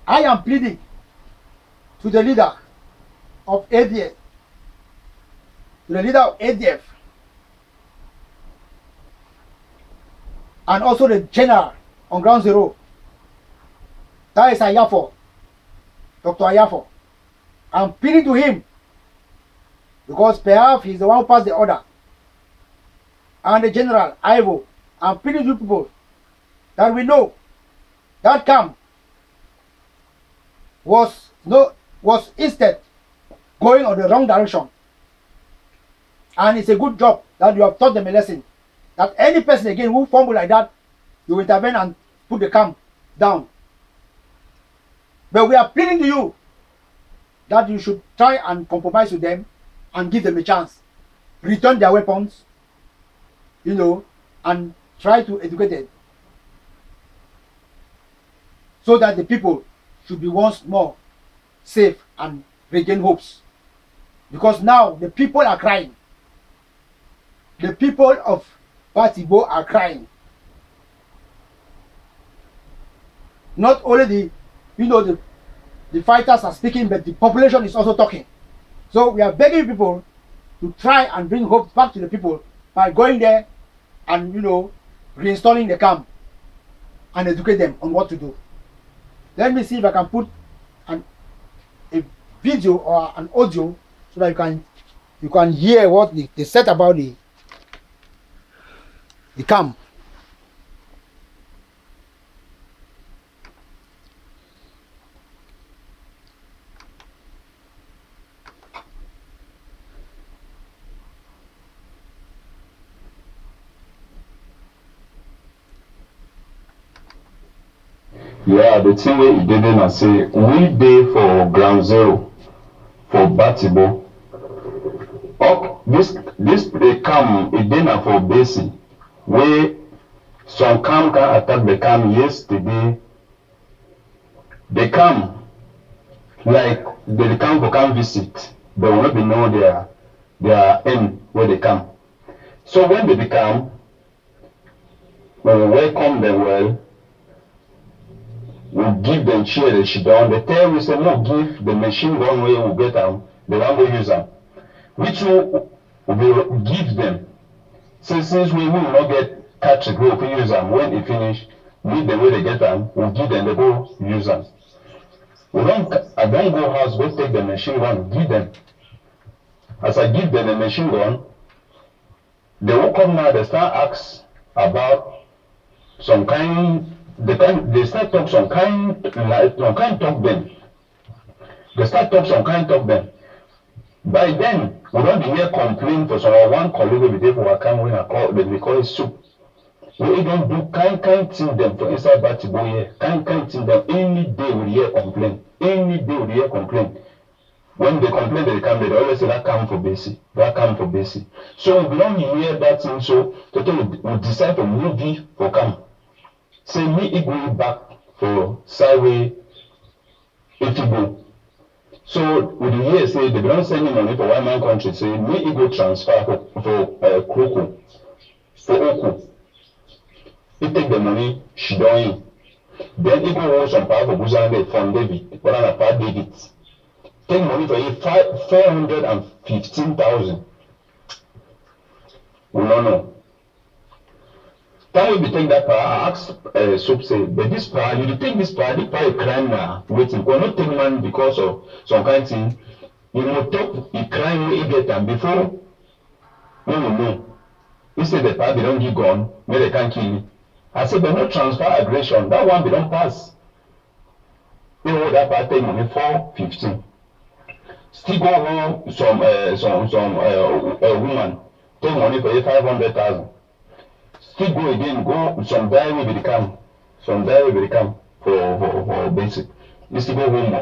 I am pleading to the leader of ADF, and also the general on ground zero, that is Ayafo, Dr. Ayafo. I'm pleading to him, because perhaps he's the one who passed the order. And the general, Ivo, I'm pleading to people that we know that camp was instead going on the wrong direction. And it's a good job that you have taught them a lesson, that any person again who fumble like that, you intervene and put the camp down. But we are pleading to you that you should try and compromise with them and give them a chance. Return their weapons, and try to educate them, so that the people should be once more safe and regain hopes. Because now the people are crying. The people of Batibo are crying. Not only the fighters are speaking, but the population is also talking. So we are begging people to try and bring hope back to the people by going there and reinstalling the camp and educate them on what to do. Let me see if I can put a video or an audio so that you can hear what they said about the camp. Yeah, the thing wey e dey there na say we dey for ground zero for Batibo. This camp e dey na for Basi, where some camp can attack the camp yesterday. The camp, like the camp can visit, but we no be know their end where they come. So when they become, when we welcome them well, we give them chair they sit down. The terrorists say no, give the machine gun where we get them, they won't go use them. Which we give them. So since we will not get catch a group, we use them. When it finish, meet them where they get them, we give them, they go use them. I don't go house, go take the machine gun, give them. As I give them a machine gun, they will come now, they start ask about some kind, they start talk some kind, like some kind talk them. They start talk some kind talk them. By then, we don't hear complaint for some one colleague will be there for a camera when I call them, we call it soup. We don't do kind thing them for inside Batibo here. Kind thing them any day we hear complaint. Any day we hear complaint. When they complain they come, they always say that come for basic. That come for basic. So we don't hear that thing, so we decide to movie for come. Say me it go back for sideway if you go. So with the year say they don't send me money for one man country, say me it go transfer for Kroko, for Oku. He take the money, she don't in. Then he go hold some power for Buzande from David, but on a part David. Take money for you 415,000. We don't know. Time we take that power, I ask Soap say, but this power, you take this power, the power crime now. Waiting. We not take money because of some kind of thing. You will talk a crime where you get them before. No. He said the power they don't give gun, maybe they can't kill you. I said, but no transfer aggression. That one they don't pass. They hold that power take money 415. Still go home some woman take money for you 500,000. Still go again, go some diary will become for basic. You still go home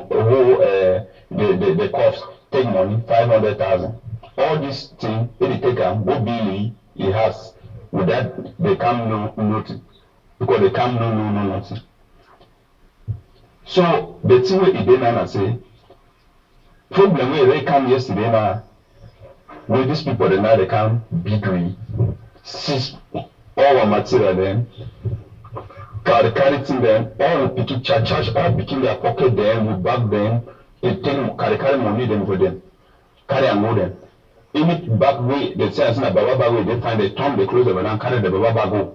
the cops take money 500,000. All this thing they take go BALI he has with that they come no nothing because they come no nothing. So the thing where he did now say problem where they come yesterday now, where these people they now they come beat we, seize all our material then, carry thing then, all picking charge all picking their pocket then, we back them, they take carry money them for them, carry and go them. Any back way they say as in a baba bag way they find they turn the clothes over and carry the baba bag go.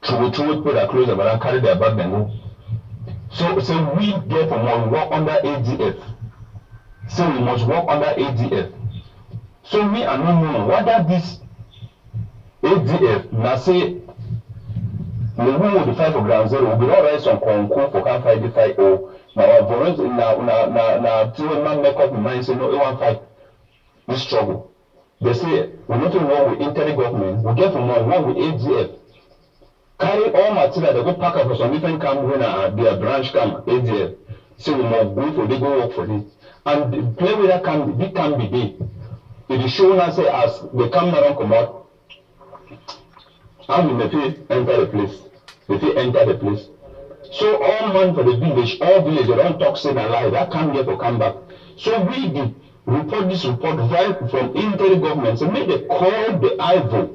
True put their clothes over and carry their bag then go. So we therefore must work under ADF. So we must work under ADF. So me and no know whether this ADF now say the who will fight for ground zero we don't write some concours for can fight the fight or now volunteer now till man make up mind say no it won't fight this struggle. They say we not to work with inter government, we get from one with ADF. Carry all material they go pack up for some different camp when their branch camp ADF. So we must go for they go work for this. And play with that can be there. If the show now say as the camera don't come out, and if they enter the place, if they enter the place. So all man for the village, all village they don't talk say a lie, that come here for come back. So we the report right from inter government. So make they call the IVO.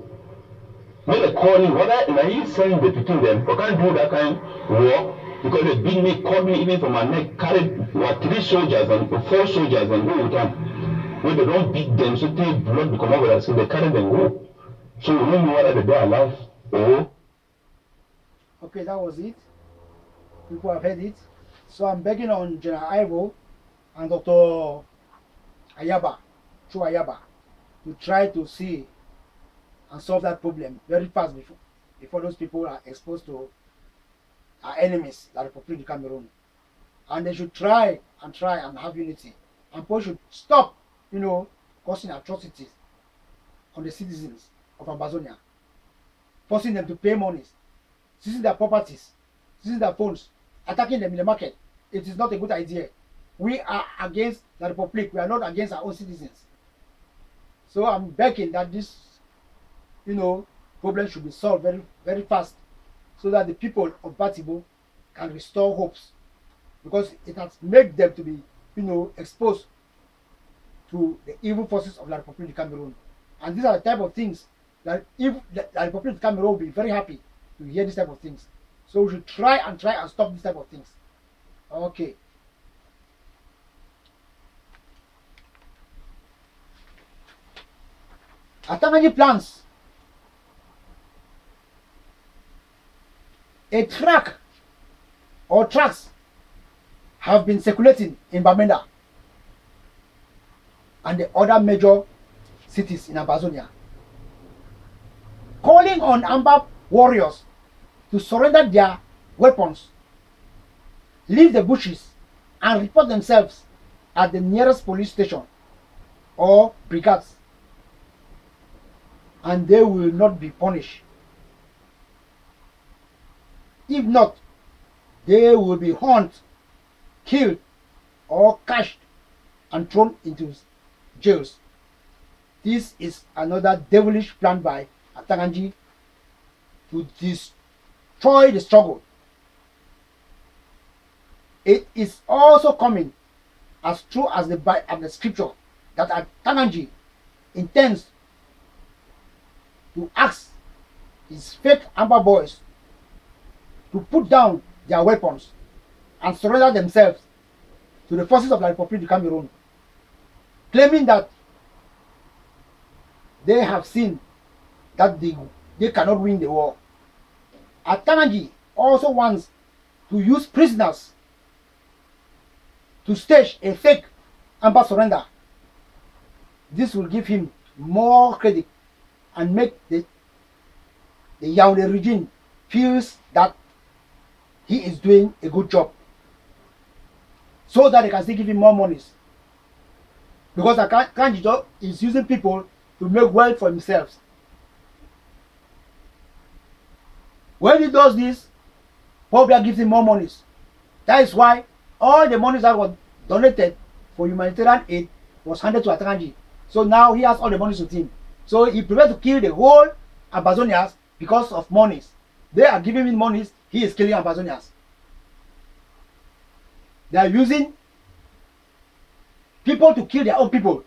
Make they call him whether now he send the people them, but can't do that kind of work because they beat me, called me even from my neck, carried what 3 soldiers and 4 soldiers and go with them. When they don't beat them, so they blood become over that, so they carry them go. So we don't know whether they are alive or. Okay, that was it. People have heard it. So I'm begging on General Ivo and Dr. Ayaba, Chu Ayaba, to try to see and solve that problem very fast before those people are exposed to our enemies, the Republic of Cameroon. And they should try and have unity. And people should stop, causing atrocities on the citizens of Ambazonia, forcing them to pay monies, seizing their properties, seizing their phones, attacking them in the market. It is not a good idea. We are against the Republic. We are not against our own citizens. So I'm begging that this, problem should be solved very, very fast, so that the people of Batibo can restore hopes, because it has made them to be, exposed to the evil forces of the Republic of Cameroon. And these are the type of things that if the Republic of Cameroon will be very happy to hear this type of things. So we should try and stop this type of things. Okay. After many plans, a track or tracks have been circulating in Bamenda and the other major cities in Ambazonia, calling on Amba warriors to surrender their weapons, leave the bushes, and report themselves at the nearest police station or brigades, and they will not be punished. If not, they will be hunted, killed, or cashed and thrown into jails. This is another devilish plan by Atanganji to destroy the struggle. It is also coming as true as the scripture that Atanganji intends to ask his fake Amba boys to put down their weapons and surrender themselves to the forces of the Republic of Cameroon, claiming that they have seen that they cannot win the war. Atanganji also wants to use prisoners to stage a fake Amba surrender. This will give him more credit and make the Yaoundé regime feels that he is doing a good job, so that they can still give him more monies. Because Atanganji is using people to make wealth for himself. When he does this, Pobia gives him more monies. That is why all the monies that were donated for humanitarian aid was handed to Atanganji. So now he has all the monies with him. So he prefers to kill the whole Ambazonians because of monies. They are giving him monies, he is killing Ambazonians. They are using people to kill their own people.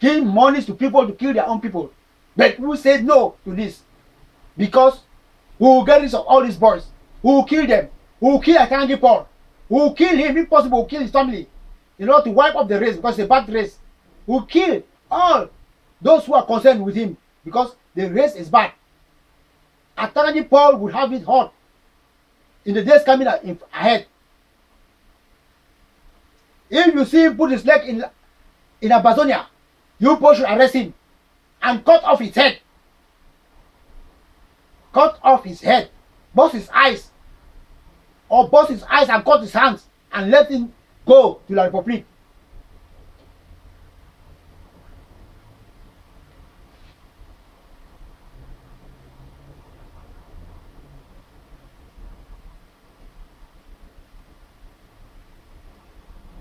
Giving monies to people to kill their own people. But we said no to this. Because we will get rid of all these boys. We will kill them. We will kill Atanganji Paul. We will kill him, if possible, we will kill his family. In order to wipe up the race, because it's a bad race. We will kill all those who are concerned with him, because the race is bad. Atanganji Paul will have it hot in the days coming ahead. If you see him put his leg in Ambazonia, you should arrest him and cut off his head. Cut off his head, bust his eyes, or bust his eyes and cut his hands and let him go to La Republique.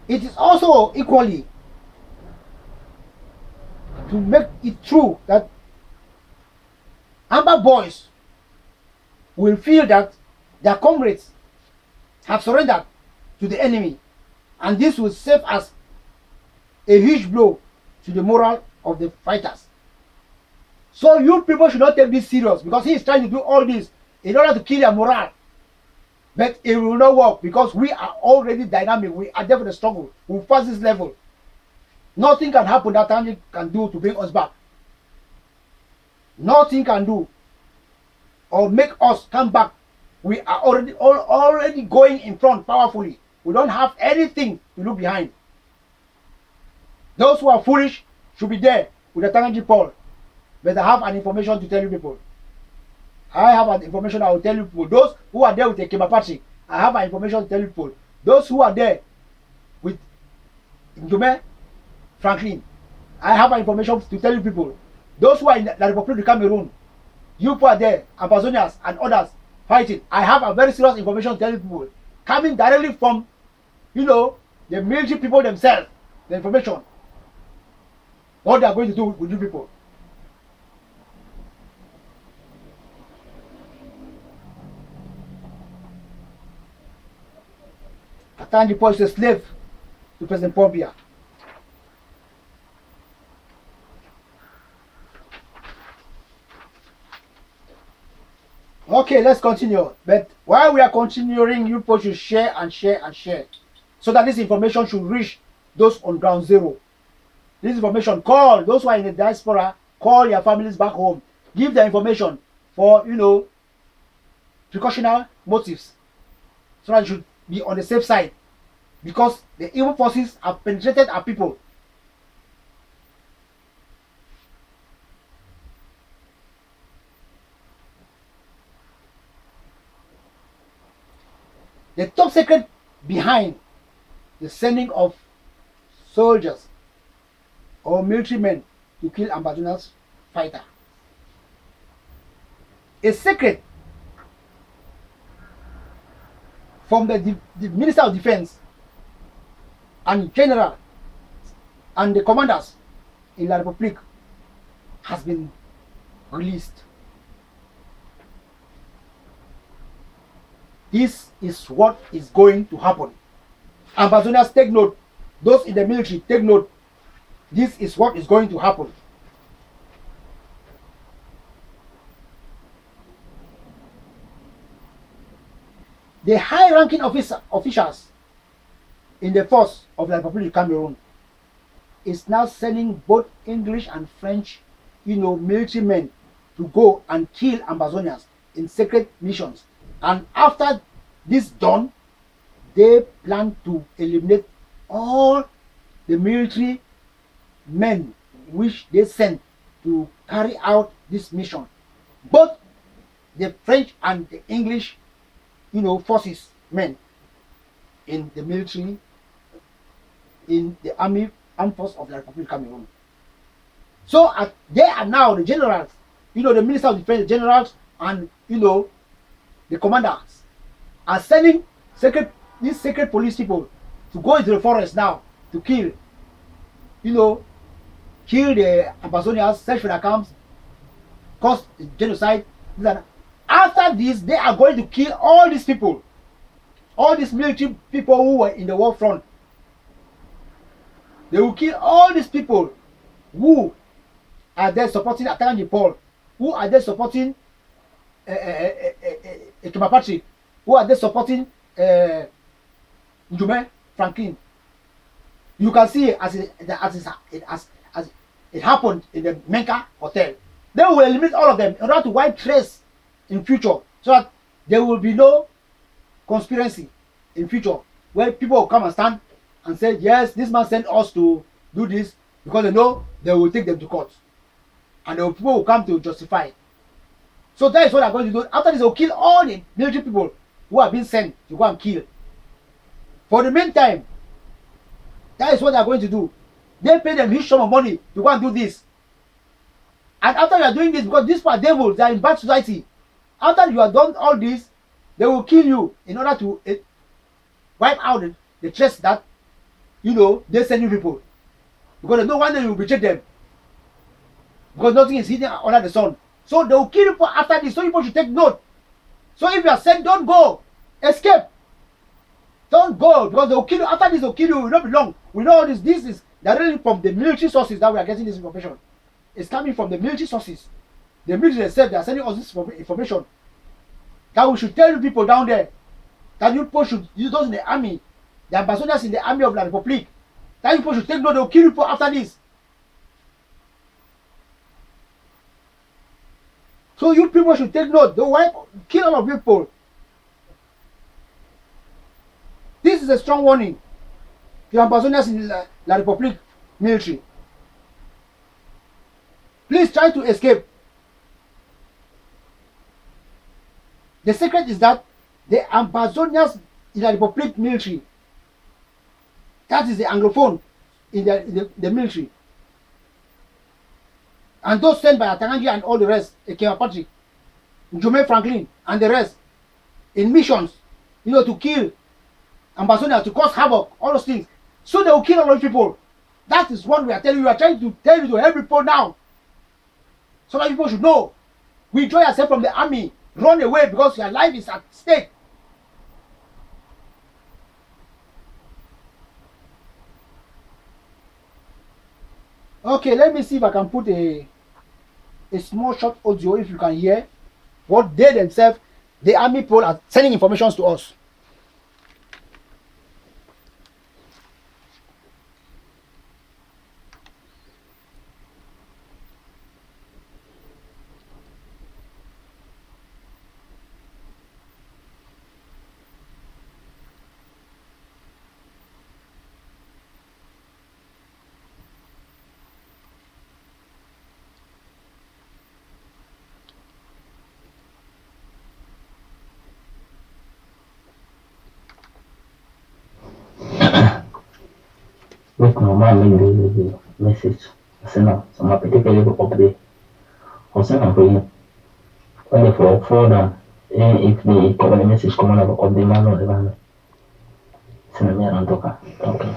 It is also equally to make it true that Amba boys will feel that their comrades have surrendered to the enemy, and this will serve as a huge blow to the morale of the fighters. So you people should not take this serious, because he is trying to do all this in order to kill their morale. But it will not work, because we are already dynamic. We are there for the struggle. We will pass this level. Nothing can happen that Atanganji can do to bring us back. Nothing can do or make us come back. We are already going in front powerfully. We don't have anything to look behind. Those who are foolish should be there with Atanganji Paul. But I have an information to tell you people. I have an information I will tell you people. Those who are there with Ekema'S, I have an information to tell you people. Those who are there with NJUME, Franklin, I have an information to tell you people. Those who are in the Republic of Cameroun, you people are there, Ambazonians and others fighting. I have a very serious information to tell you people. Coming directly from, the military people themselves, the information. What they are going to do with you people. Atanganji Paul is a slave to President Paul Biya. Okay, let's continue. But while we are continuing, you people should share and share and share, so that this information should reach those on ground zero. This information, call those who are in the diaspora, call your families back home, give the information for precautionary motives, so that you should be on the safe side, because the evil forces have penetrated our people. the top secret behind the sending of soldiers or military men to kill Ambazonia's fighter. A secret from the Minister of Defense and General and the commanders in La République has been released. This is what is going to happen. Ambazonians, take note. Those in the military, take note. This is what is going to happen. The high-ranking officials in the force of the Republic of Cameroon is now sending both English and French, military men to go and kill Ambazonians in secret missions. And after this done, they plan to eliminate all the military men which they sent to carry out this mission. Both the French and the English forces men in the military, in the armed force of the Republic of Cameroon. So they are now the generals, the Minister of Defense, the generals, and the commanders are sending these secret police people to go into the forest now to kill the Ambazonians, search for their camps, cause genocide. After this, they are going to kill all these people, all these military people who were in the war front. They will kill all these people who are there supporting Atanji Paul, who are there supporting Ekema'S, who are there supporting NJUME, Franklin. You can see as it happened in the Menka Hotel. They will eliminate all of them in order to wipe trace in future, so that there will be no conspiracy in future where people will come and stand and say, yes, this man sent us to do this, because they know they will take them to court and the people will come to justify it. So that is what they're going to do. After this, they will kill all the military people who have been sent to go and kill. For the meantime, that is what they're going to do. They pay them huge sum of money to go and do this. And after you are doing this, because these are devils, they are in bad society, after you have done all this, they will kill you in order to wipe out the trace that they send you people, because they know one day you will betray them, because nothing is hidden under the sun. So they will kill people after this. So people should take note. So if you are sent, don't go, escape, don't go, because they will kill you. After this, they will kill you. You will not be long. We know all this. This is directly from the military sources that we are getting this information. It's coming from the military sources. The military themselves, they are sending us this information. That we should tell you people down there that you people should use those in the army, the Ambazonians in the army of La République. That you people should take note. They will kill people after this. So you people should take note. They will kill all of people. This is a strong warning to Ambazonians in La République military. Please try to escape. The secret is that the Ambazonians in La République military, that is the Anglophone in the military, and those sent by Atanji and all the rest, Ekema'S, NJUME, Franklin, and the rest, in missions, to kill Ambazonians, to cause havoc, all those things. So they will kill a lot of people. That is what we are telling you. We are trying to tell you to help people now, so that people should know. Withdraw yourself from the army. Run away, because your life is at stake. Okay, let me see if I can put a small short audio, if you can hear what they themselves, the army people, are sending information to us. Look, no man make the message. I say no, so my particularly go update. I'll send them for you. When they forward them, if the cover message come on about the man or the man, send me around talk. Okay.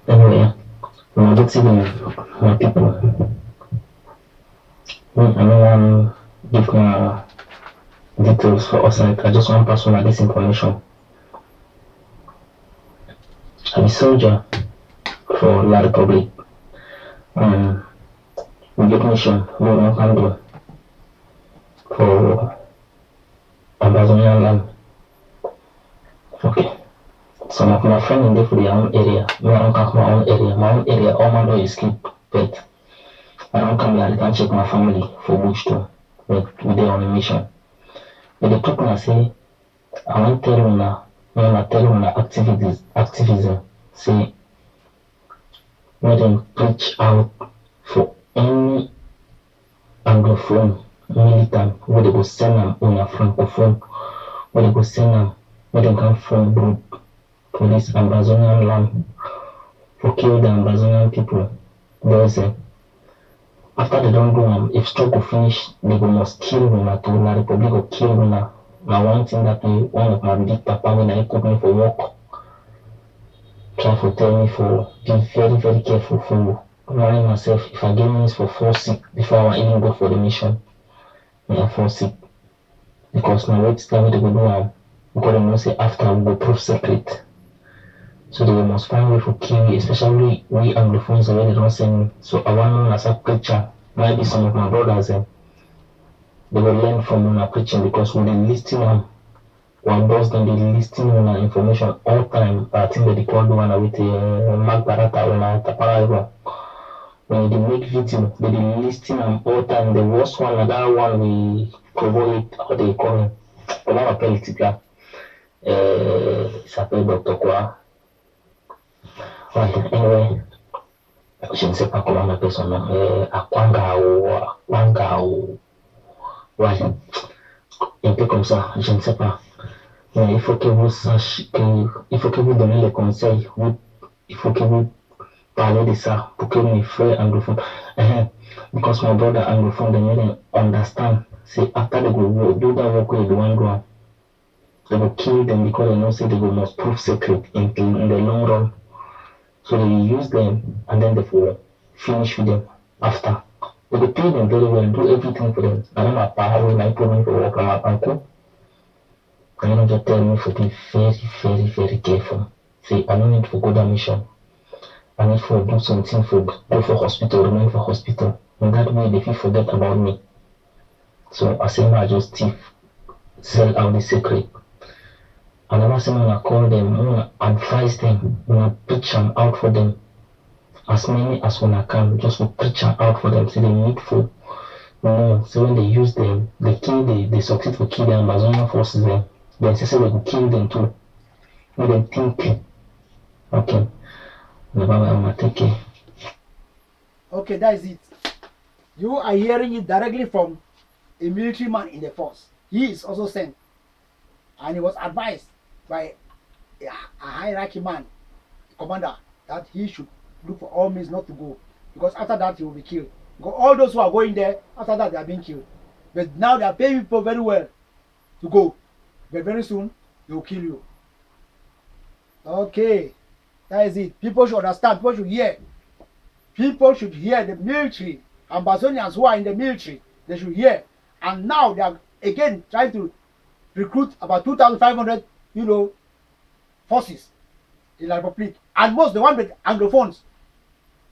Anyway, when I get to my people, I don't want give my details for us. I just want to pass on this information. I'm a soldier for La Republic. We get mission we don't handle for Ambazonian land. Okay. Some of my friends in there for their own area. Me, I don't come from my own area. My own area, all my do is keep pet. I don't come here, I can check my family for bush too. But we there on a mission. But they talk and say, I want to tell you now, activism. Say, let them preach out for any Anglophone militant where they go send them on a Francophone, where they go send them, where they can form group for this Ambazonian land, for kill the Ambazonian people. They say, after they don't do if struggle finish, they go must kill Runa to La Republic or kill Runa. Now one thing that one of my big papa when I put me for work, try to tell me for be very, very careful for running myself. If I get means for fall sick before I even go for the mission, I fall sick. Because now what's the way they go do because they know say after we go prove secret. So they must find way for kill me, especially we Anglophones already don't send me. So I want to know as a preacher, maybe some of my brothers they will learn from my preaching because when they listen one boss then they listing on information all time. I think that they call the one with Mark Barata or Tapara. When they make video, they listing them all time. The worst one, another one we provoke how they call it. On va appeler le type là. Il s'appelle Dr. quoi. Ouais, anyway. Je ne sais pas comment on appelle son nom. Akwanga ou. Ouais. Un peu comme ça, je ne sais pas. Mais il faut que vous sachiez il faut que vous donnez les conseils. Il faut que vous parlez de ça pour que mes frères anglophones. Because my brother anglophone, they need to understand. Say after they go do that work with the one go, they will kill them because they know say they will must prove secret in the long run. So they use them and then they will finish with them after. They will pay them very well, do everything for them. I don't know how when I put me for work on my uncle. And you just tell me to be very, very, very careful. See, I don't need to go that mission. I need to do something for go for hospital, remain for hospital. In that way, they feel forget about me. So I say, I just sell out the secret. I never say, I call them, I advise them, I preach them out for them. As many as when I can, just to preach them out for them. So they need food. So when they use them, they kill they succeed to kill the Ambazonian forces them. Then they say they will kill them too. Make them think. Okay. Okay, that is it. You are hearing it directly from a military man in the force. He is also sent. And he was advised by a hierarchy man, commander, that he should look for all means not to go. Because after that he will be killed. Because all those who are going there, after that they are being killed. But now they are paying people very well to go. But very soon they will kill you. Okay. That is it. People should understand. People should hear. People should hear the military. Ambazonians who are in the military, they should hear. And now they are again trying to recruit about 2,500, forces in La Republique. And most they want with Anglophones.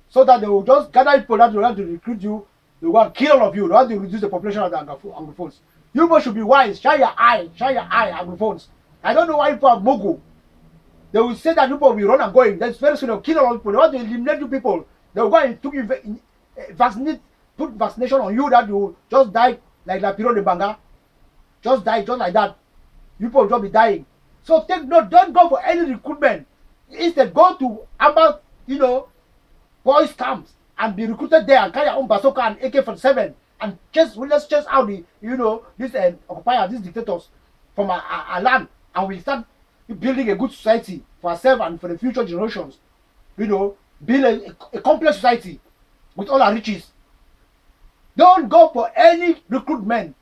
So that they will just gather people that will want to recruit you. They want to kill all of you. They want to reduce the population of the Anglophones. You both should be wise. Shine your eye, Anglophones. I don't know why people have Mogo. They will say that people will run and going. That's very soon they'll kill all people. They want to eliminate you people. They will go and vaccinate, put vaccination on you that you will just die like La Piro de Banga. Just die, just like that. You people will just be dying. So take note, don't go for any recruitment. Instead, go to Amba, boys camps and be recruited there and carry your own bazooka and AK-47 and let's chase out the, these occupiers, these dictators from our land, and we start building a good society for ourselves and for the future generations. You know, build a complex society with all our riches. Don't go for any recruitment.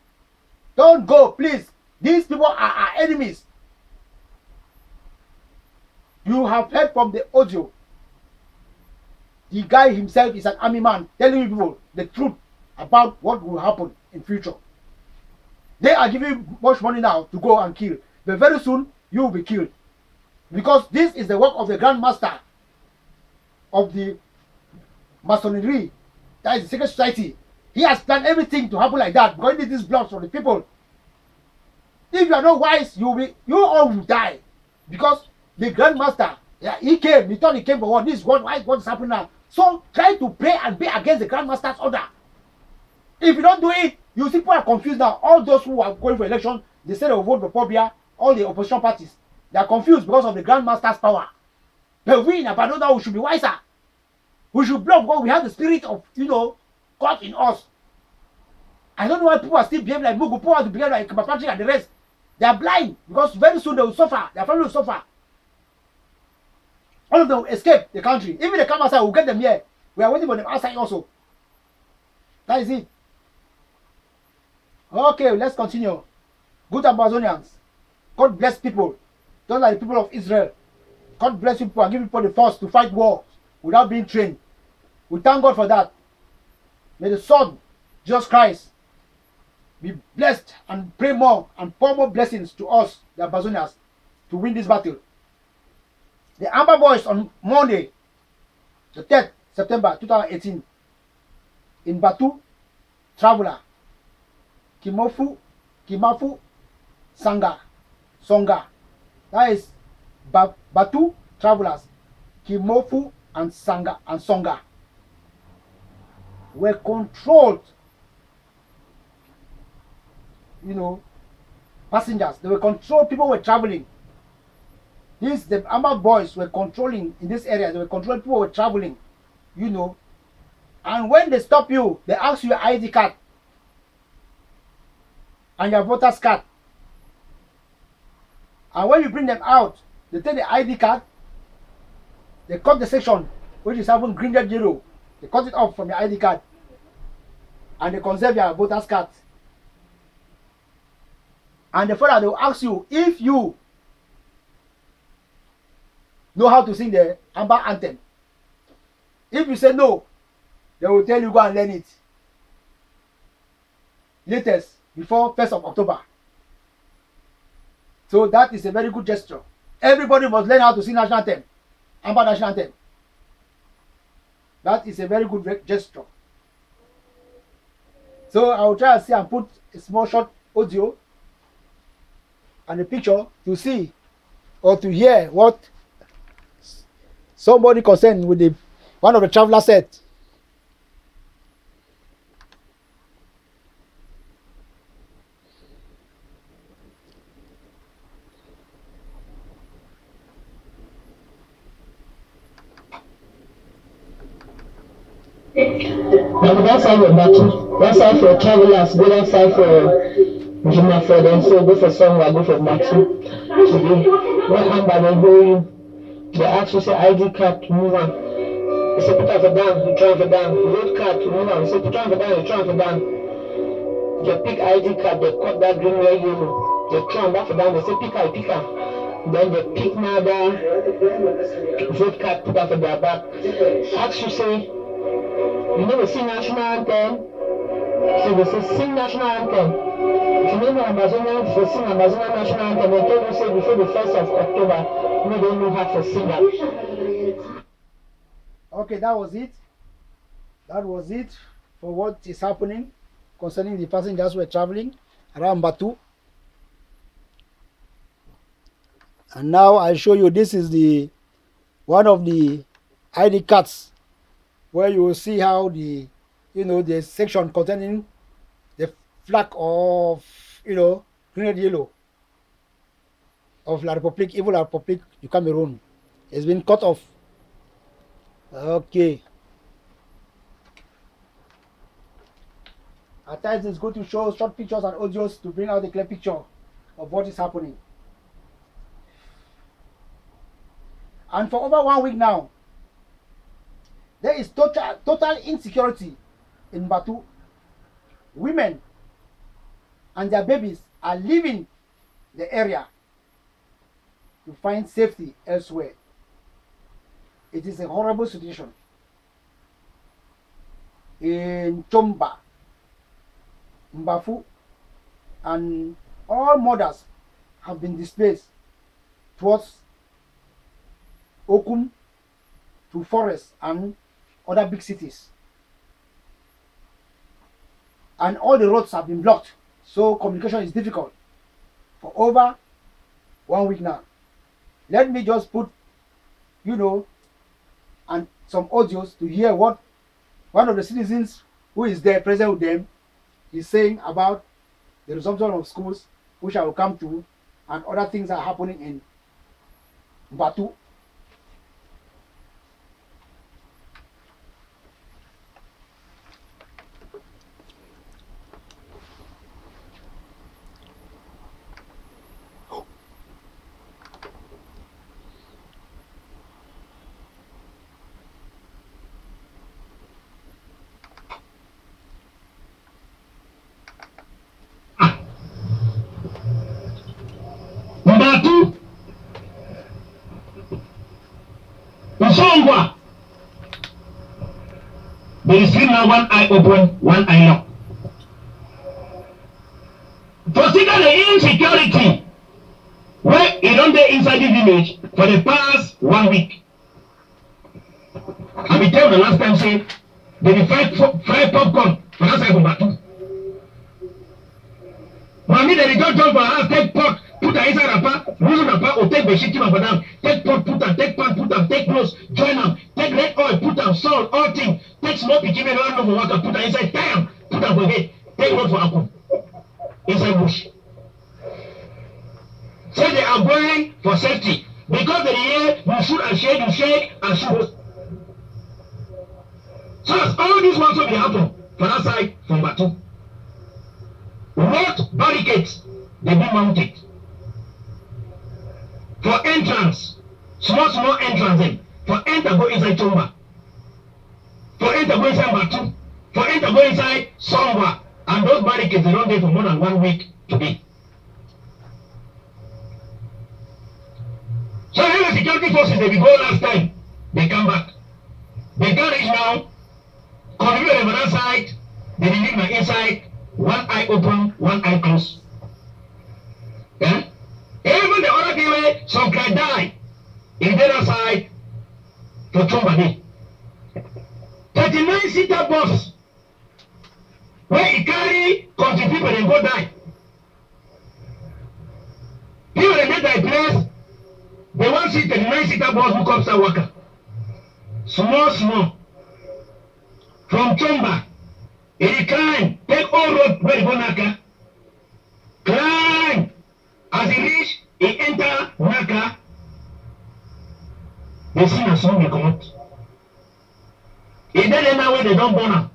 Don't go, please. These people are our enemies. You have heard from the audio. The guy himself is an army man telling you people the truth about what will happen in future. They are giving you much money now to go and kill. But very soon, you will be killed. Because this is the work of the Grand Master of the Masonry. That is the secret society. He has planned everything to happen like that. Because he did this blood for the people. If you are not wise, you all will die. Because the Grand Master, yeah, he came. He thought he came for what? This is what is happening now. So try to pray and be against the Grand Master's order. If you don't do it, you see people are confused now. All those who are going for election, they say they will vote for Pobia, all the opposition parties. They are confused because of the Grand Master's power. But we in Ambazonian, we should be wiser. We should block because we have the spirit of, God in us. I don't know why people are still behaving like Mugu. People are to behave like Patrick and the rest. They are blind because very soon they will suffer. Their family will suffer. All of them will escape the country. Even the come outside, will get them here. We are waiting for them outside also. That is it. Okay, let's continue. Good Ambazonians. God bless people. Just like the people of Israel. God bless people and give people the force to fight war without being trained. We thank God for that. May the Son, Jesus Christ, be blessed and pray more and pour more blessings to us, the Ambazonians, to win this battle. The Amba boys on Monday, the 3rd September 2018, in Batu, Traveler, Kimafu, Songa. That is Batu Travelers, Kimofu and Songa were controlled, passengers. They were controlled, people were traveling. The Amba boys were controlling in this area. They were controlling, people were traveling, And when they stop you, they ask you your ID card and your voter's card. And when you bring them out, they take the ID card, they cut the section which is having green, red, yellow. They cut it off from your ID card and they conserve your voter's card. And further, they will ask you if you know how to sing the Amba anthem. If you say no, they will tell you go and learn it. Latest, before 1st of October. So that is a very good gesture. Everybody must learn how to sing national anthem. Amba national anthem. That is a very good gesture. So I will try to see and put a small short audio and a picture to see or to hear what somebody concerned with one of the travelers said. That side for Batu, that side for travelers, go that side for Juma for them, so go for somewhere, go for Batu. Today, when Amba they go you, they ask you say ID card, move on. They say put on for down, you try for down. Road card, move on. They say put on for down, you try for down. They pick ID card, they cut that green, red, yellow. They try back for down, they say pick her. Then they pick another vote card, put on for their back. Ask you say, you know the sing national anthem? So they say sing national anthem. If you know Ambazonian, if you sing Ambazonian national anthem, they told you say before the 1st of October, we don't know how to sing that. Okay, that was it. That was it for what is happening concerning the passengers who were traveling around Batu. And now I'll show you, this is one of the ID cards where you will see how the section containing the flag of green and yellow of La République, evil La République du Cameroon has been cut off. Okay. At times it's good to show short pictures and audios to bring out a clear picture of what is happening. And for over 1 week now, there is total insecurity in Batu. Women and their babies are leaving the area to find safety elsewhere. It is a horrible situation. In Chomba, Mbafu, and all mothers have been displaced towards Okum, to forests and other big cities. And all the roads have been blocked, so communication is difficult for over 1 week now. Let me just put, and some audios to hear what one of the citizens who is there present with them is saying about the resumption of schools, which I will come to, and other things are happening in Batu. Batu, Usongwa. There is still now one eye open, one eye locked. Consider the insecurity where it don't dey inside the village for the past 1 week. I will tell the last time say they dey fry popcorn for that side of Batu. Mami they dey just jump for house, take pot, put her inside wrapper, use wrapper or take bedsheet keep am for down, take pot put am, take pan put am, take clothes join am, take red oil put am, salt, all things, take small pikin wey no know for waka put am inside, tie am, put am for head, take road for Akun inside bush. Say they are going for safety because they hear you shoot and shake and shoot. So as all these ones will be happen for that side from Batu. What barricades they be mounted for entrance, small entrance in, for enter go inside Chomba, for enter go inside Batu, for enter go inside Songwa, and those barricades they don't dey for more than 1 week today. So when the security forces they be go last time, they come back. They can't reach now, continue on the other side, they leave my inside, one eye open, one eye closed. Yeah? Even the other day where some can die in the other side for Chomba. 39-seater bus where it carry country people and go die. People in that place, they want to see 39-seater bus who comes to work. Small. From Chomba, it climb, take all road where it go Naka. Climb. As it reach, it enter Naka. They see a song they come out. It then now where they don't burn them.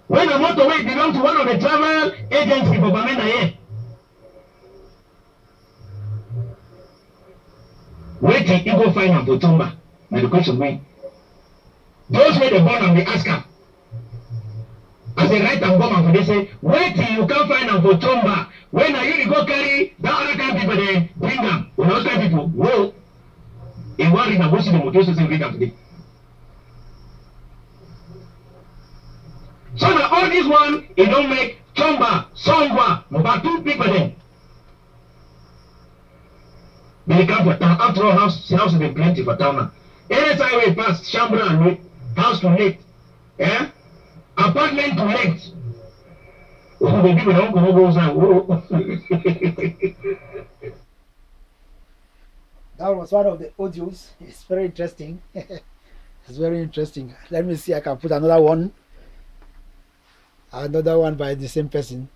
When the motorway belongs to one of the travel agency for Bamenda here. Wait till you go find them for Chomba. Now the question be, those where they burn them, they ask them. As they write and bomb and they say, wait till you can't find them for Chomba. When are you go carry that other kind of people then bring them? When those kind of people, whoa. In one reason, most of the motorists say bring them today. So now all this one, it don't make Chomba, Songwa, Batu people then. They come for town. After all, house will be plenty for town now. Anytime we pass Shambra and Lake, house to Lake, apartment to Lake. Oh, the people don't go outside. That was one of the audios. It's very interesting. It's very interesting. Let me see. I can put another one. Another one by the same person.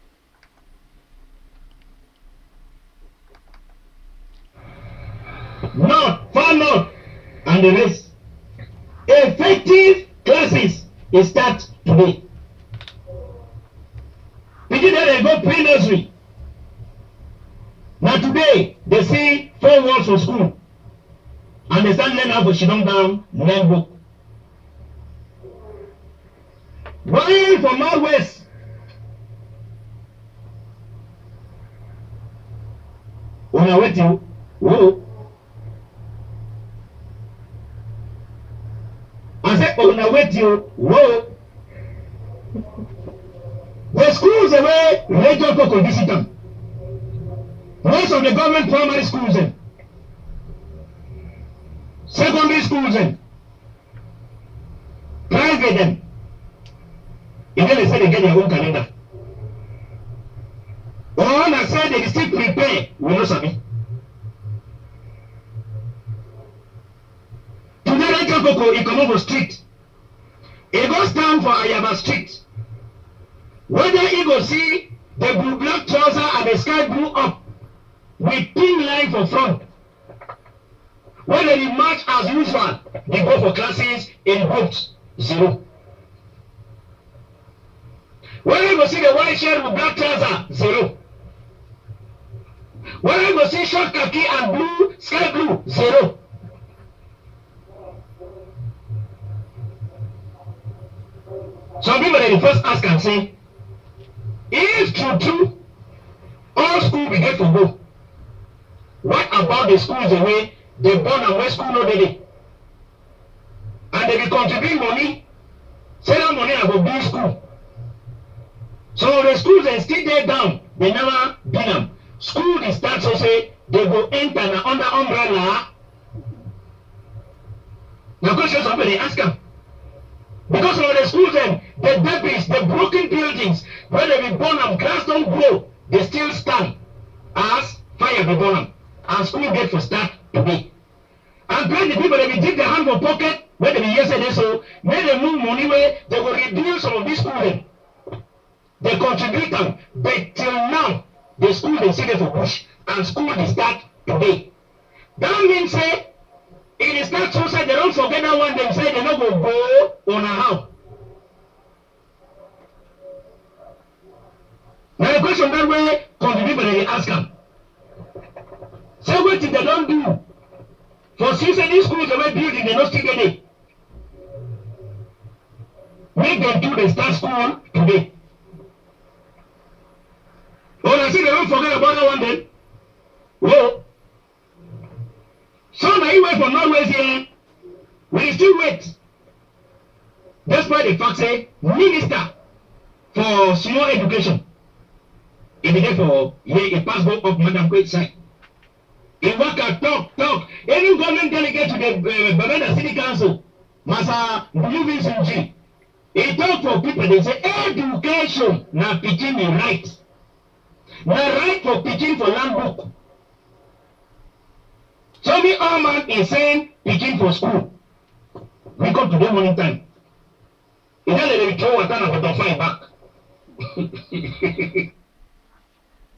North, far north, and the rest. Effective classes start today. People that they go pre-nursery. Now today, they see 4 walls for school. And they start learning how to shit down, learn book. Why from Northwest? When I wait you, whoa. I said, when I wait you, whoa. The schools away, regional people visit them. Most of the government primary schools in, secondary schools in, private in. And then they say they get their own calendar. Or I said they still prepare, we know something. Today, regional people, it come over street. It goes down for Ayaba Street. Whether you go see the blue black trouser and the sky blue up with pin line for front. Whether they march as usual, they go for classes in groups, 0. Whether you go see the white shirt with black trouser, 0. Whether you go see short khaki and blue, sky blue, 0. Some people they first ask and say, if true, all school we get to go. What about the schools away they born and where school no dey? And they be contribute money, say that money I go build school. So the schools they still there down, they never been them. School is start so say they go enter under umbrella. Now question somebody ask them. Because of the schools then, the debris, the broken buildings, where they be born and grass don't grow, they still stand as fire be burn them. And school get for start today. And plenty people they be dig their hand for pocket where they be yesterday so make them move money where they will rebuild some of these schools. They contribute them, but till now the school they see them for bush and school they start today. That means say it is not so say they don't forget that one them say they not go on a how. Now the question that way come the people they ask them. Say what did they don't do? For since these schools they were building they not still get it. Make them do the start school today. Oh, I say they don't forget about that one then. Whoa. So now you wait for Norway's here. We still wait. That's why the fact say minister for small education. He be there for a passport of Madam Quaid's side. He work at talk. Any government delegate to the Bamenda City Council, Masa Believing Sunji. He talk for people, they say education na pidgin the right. Na right for pidgin for land book. So me all man is saying pidgin for school. We come to the morning time. He tell them they throw water and don't find back.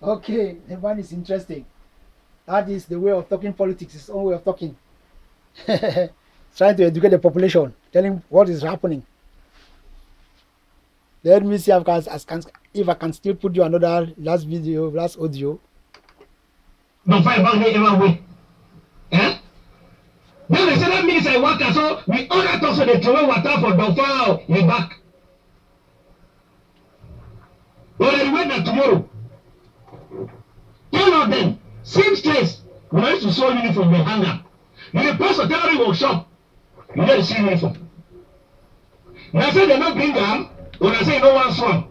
Okay, the one is interesting. That is the way of talking politics, his own way of talking. Trying to educate the population, telling what is happening. Let me see if I can still put you another last audio. Don't find back here ever way. Eh? Then they say that means I work so we order also they throw water for don't fall in back. But I wait that tomorrow. Tell of them, same stress. We used to sew uniform in hanger. You pass a tailoring workshop, you get to see uniform. Now I say they not bring them, when I say no one swam.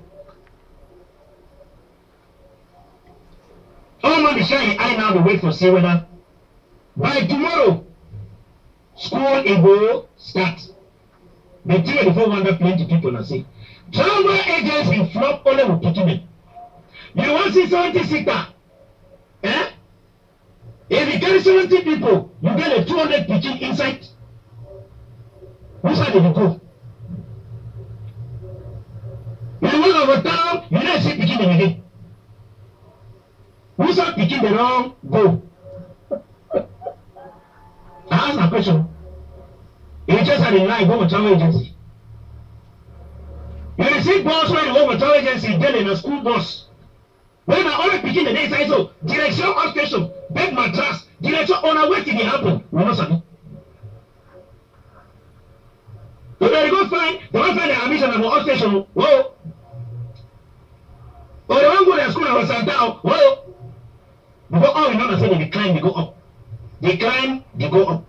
All man be shining eye now to wait for see whether by tomorrow school will start. The 400 plenty people are saying. Drama agents in flop only with picking. You want to see 70 sitter? Eh? If you carry 70 people, you get a 200 picking inside. Which side did you go? You walk over town, you don't see picking them again. Which side picking the wrong go? I ask my question. You just had a line, go with travel agency. You receive boss when you go with travel agency, get in a school bus. When I already begin the day, so direction of station, bed mattress, direction on a way to happen. We know something. won't find the admission of the station. Whoa. Or they won't go to school and was sent down. Whoa. Because all we know is they decline, they go up. They climb, they go up.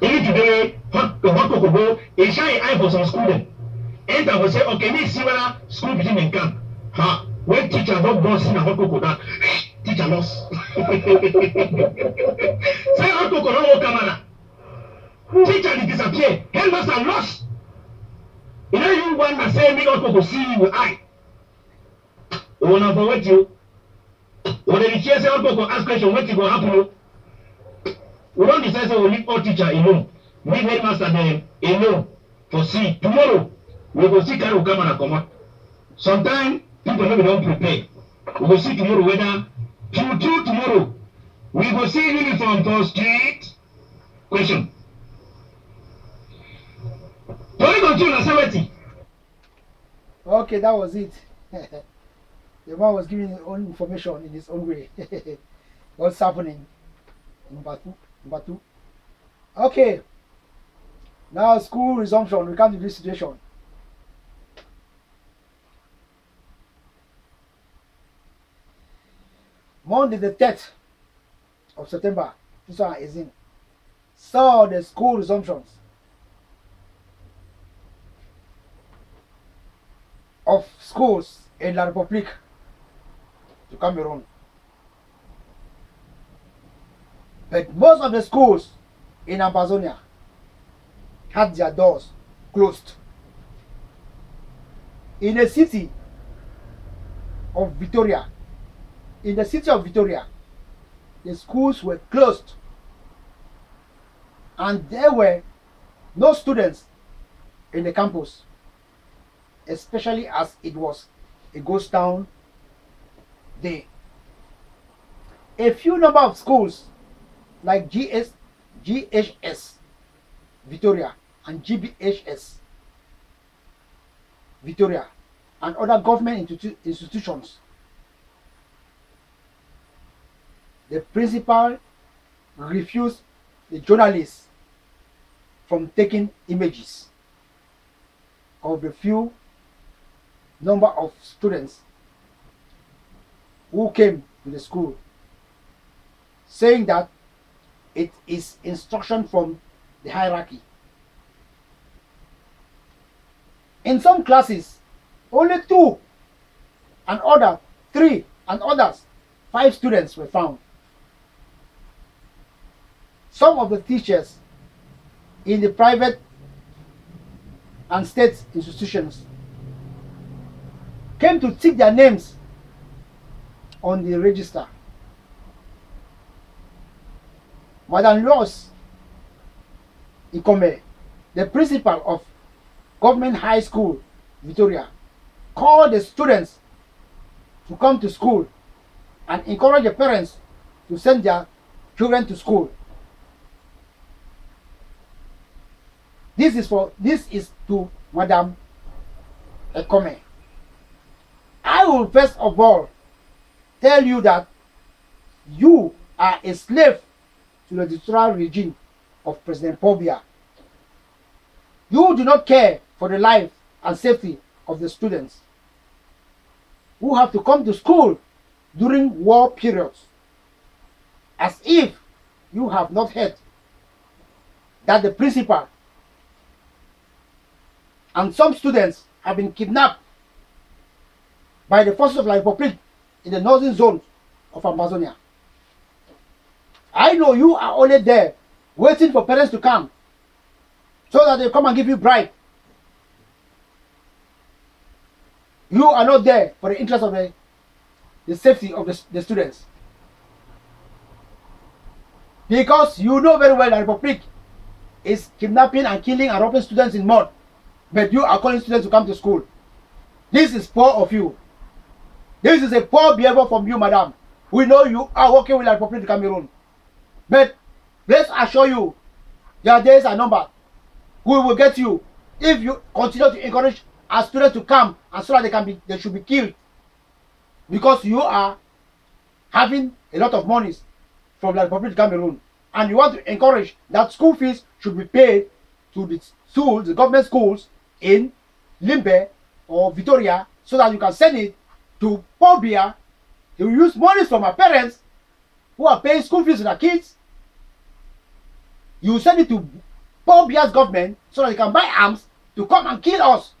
Even today, hot cocoa go, a shy eye for some student. Enter will say, okay, me see whether school between and camp. Ha, when teacher don't go see a hot cocoa that teacher lost. Say hot cocoa don't go camera. Teacher they disappear. Headmaster lost. You know you want to say me hot cocoa see you with eye. We wanna forward you. When the teacher say hot cocoa ask question, what is going to happen? We don't decide so we leave all teacher alone. Leave headmaster them alone for see. Tomorrow we go see carry camera come out. Sometimes people maybe don't prepare. We go see tomorrow whether tomorrow we go see uniform for street. Question. Okay, that was it. The man was giving his own information in his own way. What's happening in Batu? Okay. Now school resumption. We come to this situation. Monday the 3rd of September 2018 saw the school resumptions of schools in La République to Cameroon. But most of the schools in Ambazonia had their doors closed. In the city of Victoria, the schools were closed and there were no students in the campus, especially as it was a ghost town day. A few number of schools like GHS Victoria and GBHS Victoria and other government institutions, the principal refused the journalists from taking images of the few number of students who came to the school, saying that it is instruction from the hierarchy. In some classes, only 2, and other 3, and others 5 students were found. Some of the teachers in the private and state institutions came to tick their names on the register. Madam Ross Ekema'S, the principal of Government High School Victoria, called the students to come to school and encourage the parents to send their children to school. This is to Madam Ekema'S. I will first of all tell you that you are a slave to the dictatorial regime of President Paul Biya. You do not care for the life and safety of the students who have to come to school during war periods, as if you have not heard that the principal and some students have been kidnapped by the forces of La République in the northern zone of Ambazonia. I know you are only there waiting for parents to come so that they come and give you bribe. You are not there for the interest of the safety of the students. Because you know very well that the Republic is kidnapping and killing and robbing students in mud. But you are calling students to come to school. This is poor of you. This is a poor behavior from you, madam. We know you are working with the Republic of Cameroon. But let's assure you, your days are numbered. We will get you if you continue to encourage our students to come and so that they should be killed. Because you are having a lot of monies from the Republic of Cameroon. And you want to encourage that school fees should be paid to the schools, the government schools in Limbe or Victoria, so that you can send it to Pobia. He will use money from our parents who are paying school fees to their kids. You send it to Pobia's government so that they can buy arms to come and kill us.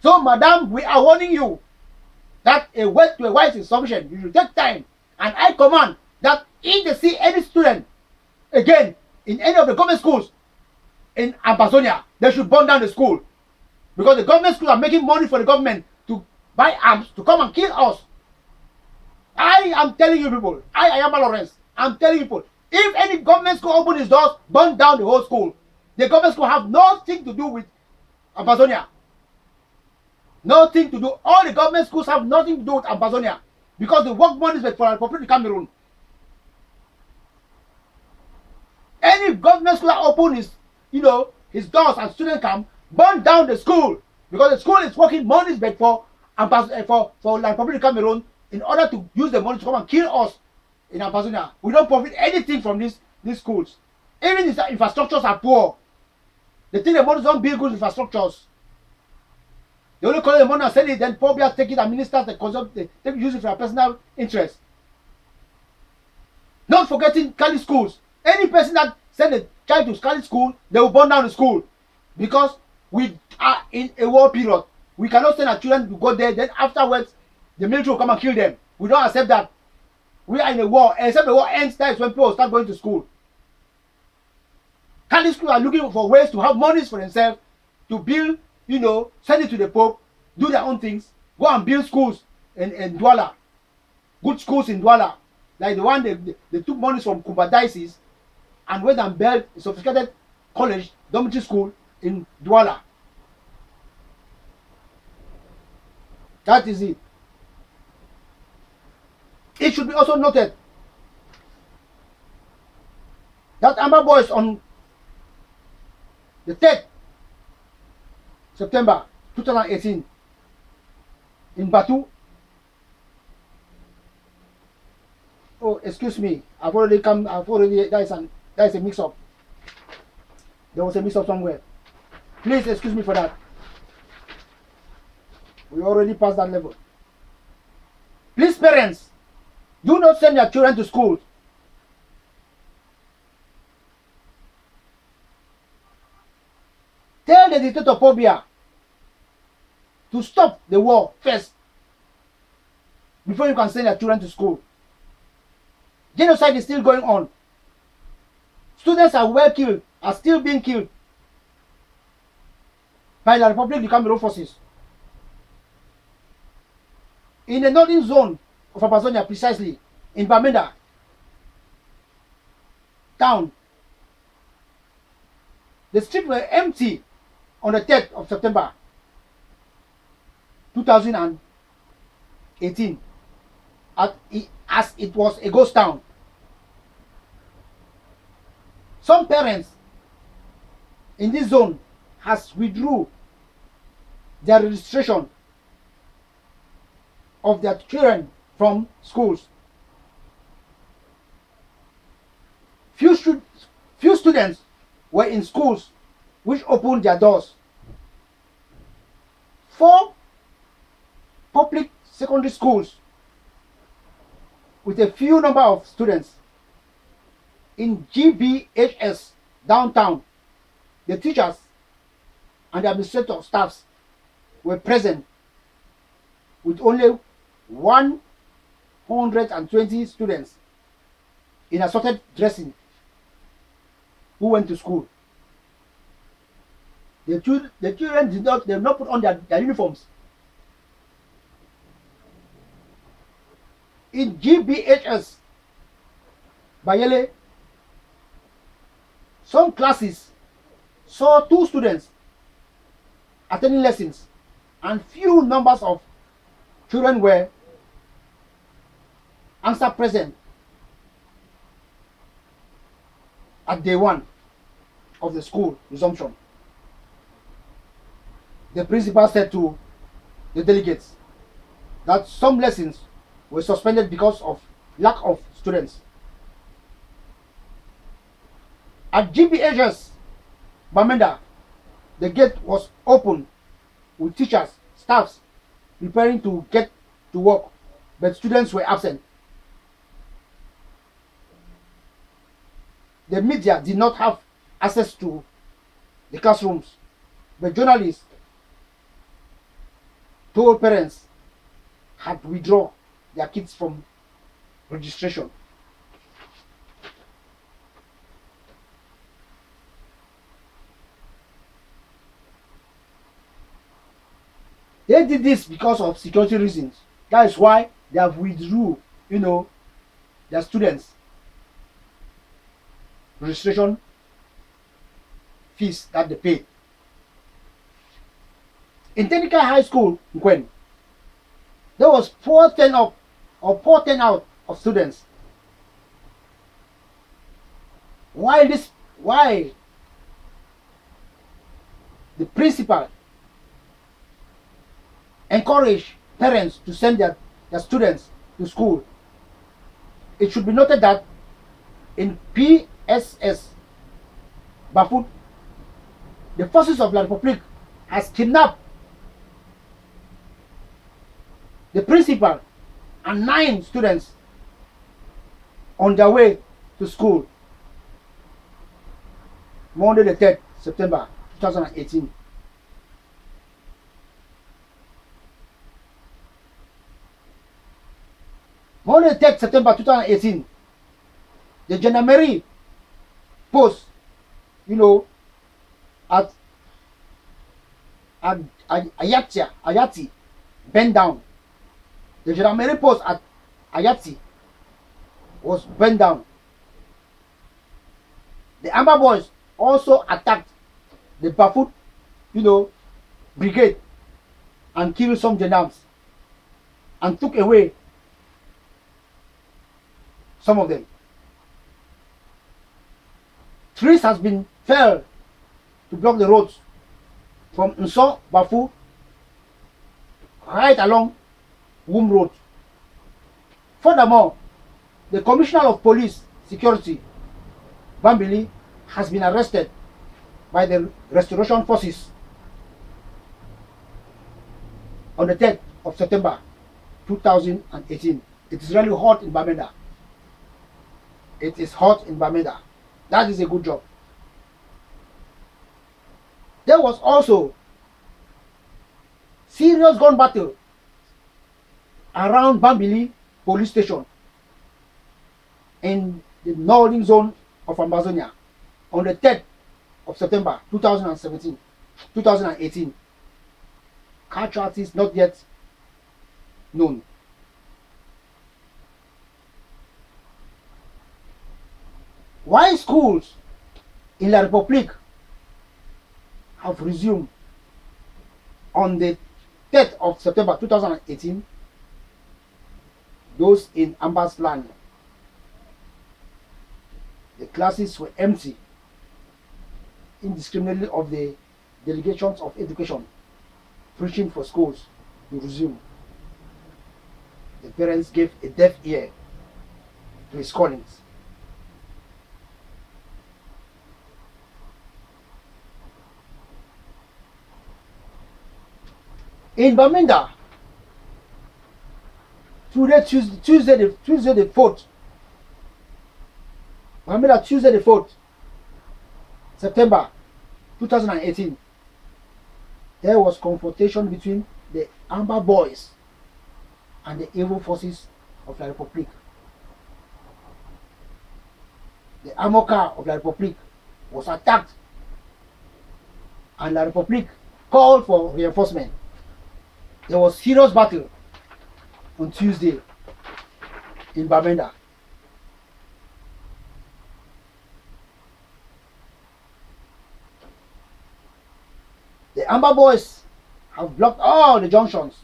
So, madam, we are warning you that a word to a wise is sufficient. You should take time. And I command that if they see any student again in any of the government schools in Ambazonia, they should burn down the school. Because the government schools are making money for the government to buy arms to come and kill us. I am telling you people, I am Lawrence. I'm telling you people, if any government school open its doors, burn down the whole school. The government school have nothing to do with Ambazonia. Nothing to do. All the government schools have nothing to do with Ambazonia. Because the work money is for the Republic of Cameroon. Any government school that open his, his doors and students come, burn down the school. Because the school is working money is for the Republic of Cameroon in order to use the money to come and kill us in Ambazonia. We don't profit anything from these schools. Even the infrastructures are poor. They think the money don't build good infrastructures. They only collect the money and send it, then Pobia take it and ministers they consume, they use it for their personal interest. Not forgetting Cali schools. Any person that send a child to Cali school, they will burn down the school. Because we are in a war period. We cannot send our children to go there, then afterwards the military will come and kill them. We don't accept that. We are in a war. Except the war ends, that is when people start going to school. Cali schools are looking for ways to have monies for themselves, to build, send it to the Pope, do their own things, go and build schools in Douala. Good schools in Douala. Like the one they took money from Kumba Diocese and went and built a sophisticated college, dormitory school in Douala. That is it. It should be also noted that Amba boys on the 3rd September 2018 in Batu. Oh, excuse me. That is a mix-up. There was a mix-up somewhere. Please excuse me for that. We already passed that level. Please, parents, do not send your children to school. Tell the dictator Pobia to stop the war first before you can send your children to school. Genocide is still going on. Students are still being killed by the Republic of Cameroon forces. In the northern zone of Ambazonia, precisely in Bamenda town, the streets were empty on the 3rd of September 2018 as it was a ghost town. Some parents in this zone has withdrew their registration of their children from schools. Few students were in schools which opened their doors. 4 public secondary schools with a few number of students in GBHS downtown. The teachers and the administrative staffs were present with only 120 students in assorted dressing who went to school. The children did not put on their uniforms. In GBHS Bayele, some classes saw 2 students attending lessons and few numbers of children were answer present at day 1 of the school resumption. The principal said to the delegates that some lessons were suspended because of lack of students. At GBHS Bamenda, the gate was open with teachers, staffs preparing to get to work, but students were absent. The media did not have access to the classrooms, but journalists told parents had withdrawn their kids from registration. They did this because of security reasons. That is why they have withdrew, their students' registration fees that they pay. In Technical High School, Nkwen, there was poor turnout of students. Why the principal encourage parents to send their students to school? It should be noted that in PSS Bafut, the forces of La République has kidnapped the principal and 9 students on their way to school. Monday the 3rd September 2018. Monday the 3rd September 2018, the Gendarmerie post, at Ayati bent down. The Gendarmerie post at Ayati was bent down. The Amba boys also attacked the Bafut, brigade and killed some gendarmes and took away some of them. Trees has been felled to block the roads from Nso Bafu right along Womb Road. Furthermore, the Commissioner of Police Security, Bambili, has been arrested by the Restoration Forces on the 3rd of September 2018. It is really hot in Bamenda. It is hot in Bamenda. That is a good job. There was also serious gun battle around Bambili police station in the northern zone of Ambazonia on the 3rd of September 2018. Casualties not yet known. Why schools in La République have resumed on the 3rd of September 2018, those in Amba's land, the classes were empty indiscriminately of the delegations of education preaching for schools to resume. The parents gave a deaf ear to his callings. In Bamenda, Tuesday the 4th, Bamenda, Tuesday the 4th September 2018, there was confrontation between the Amba boys and the evil forces of La République. The armor car of La République was attacked and La République called for reinforcement. There was serious battle on Tuesday in Bamenda. The Amba boys have blocked all the junctions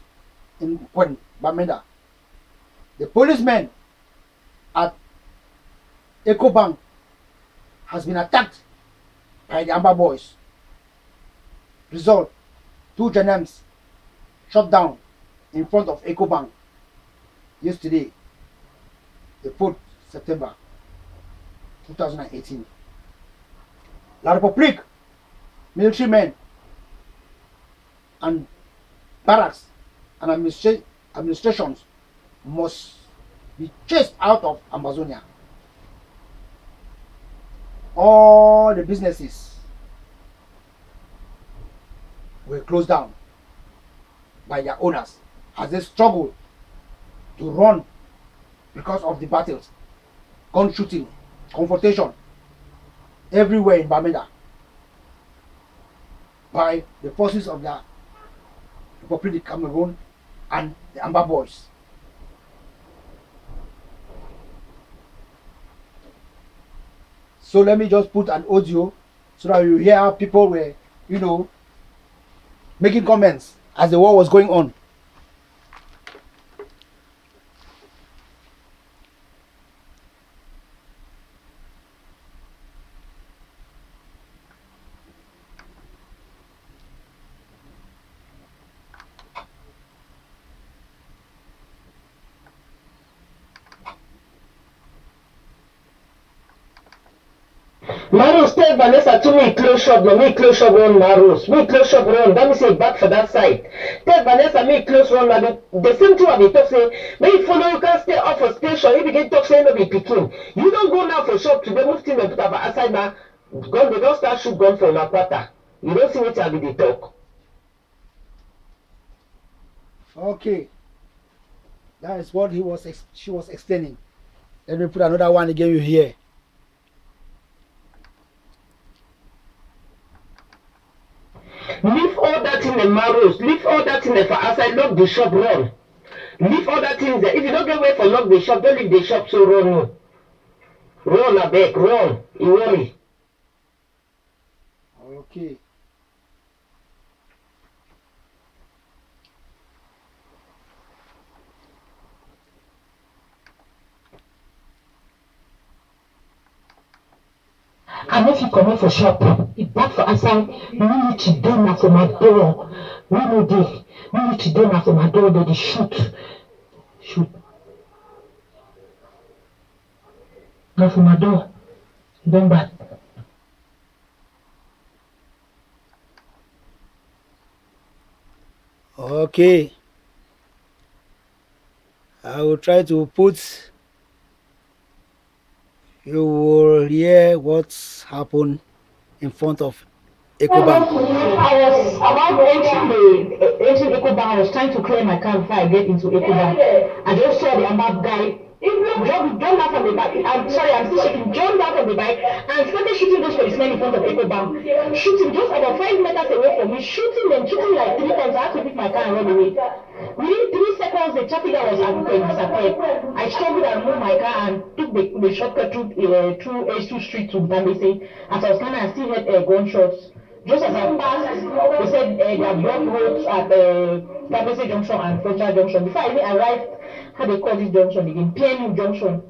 in Bamenda. The policemen at EcoBank has been attacked by the Amba boys. Result, 2 gendarmes shot down in front of EcoBank yesterday, the 4th September 2018. La République military men and barracks and administrations must be chased out of Ambazonia. All the businesses were closed down by their owners as they struggled to run because of the battles, gun shooting, confrontation everywhere in Bamenda by the forces of the Republic of Cameroon and the Amba boys. So let me just put an audio so that you hear how people were, you know, making comments as the war was going on. Maros, tell Vanessa to me close shop, no me close shop run Maros. Me close shop run, that me say back for that side. Tell Vanessa me close run, the same thing I be talk say, may follow you can stay off for station, you begin talk say no be picking. You don't go now for shop today, move thing and put up outside now, gun, they don't start shoot gun from Napata. You don't see what I be the talk. Okay. That is what she was explaining. Let me put another one again you hear. Leave all that in the Maros, leave all that in the for outside, lock the shop, run. Leave all that things there. If you don't get away for lock the shop, don't leave the shop, so run no. Run a back, run. You worry. Okay. And if you come for shop, it back for outside, we need to do now for my door. We need to do now for my door, they shoot. Shoot. Now for my door. Don't back. Okay. I will try to put, you will hear what's happened in front of Ecobank. I was about entering Ecobank. I was trying to clear my car before I get into Ecobank. I just saw the Amba guy jump down from the bike. I'm sorry, I'm still shaking. Jump down from the bike and started shooting those policemen in front of Ecobank. Shooting just about 5 meters away from me, shooting them, shooting like 3 times. I had to pick my car and run away. Within 3 seconds, the traffic that was at disappeared. I struggled and moved my car and took the shortcut through H2 Street to Dambese. As I was coming, I still heard gunshots. Just as I passed, they said they have blocked roads at Dambese Junction and Frontier Junction. Before I even arrived, how they call this junction again? PNU Junction.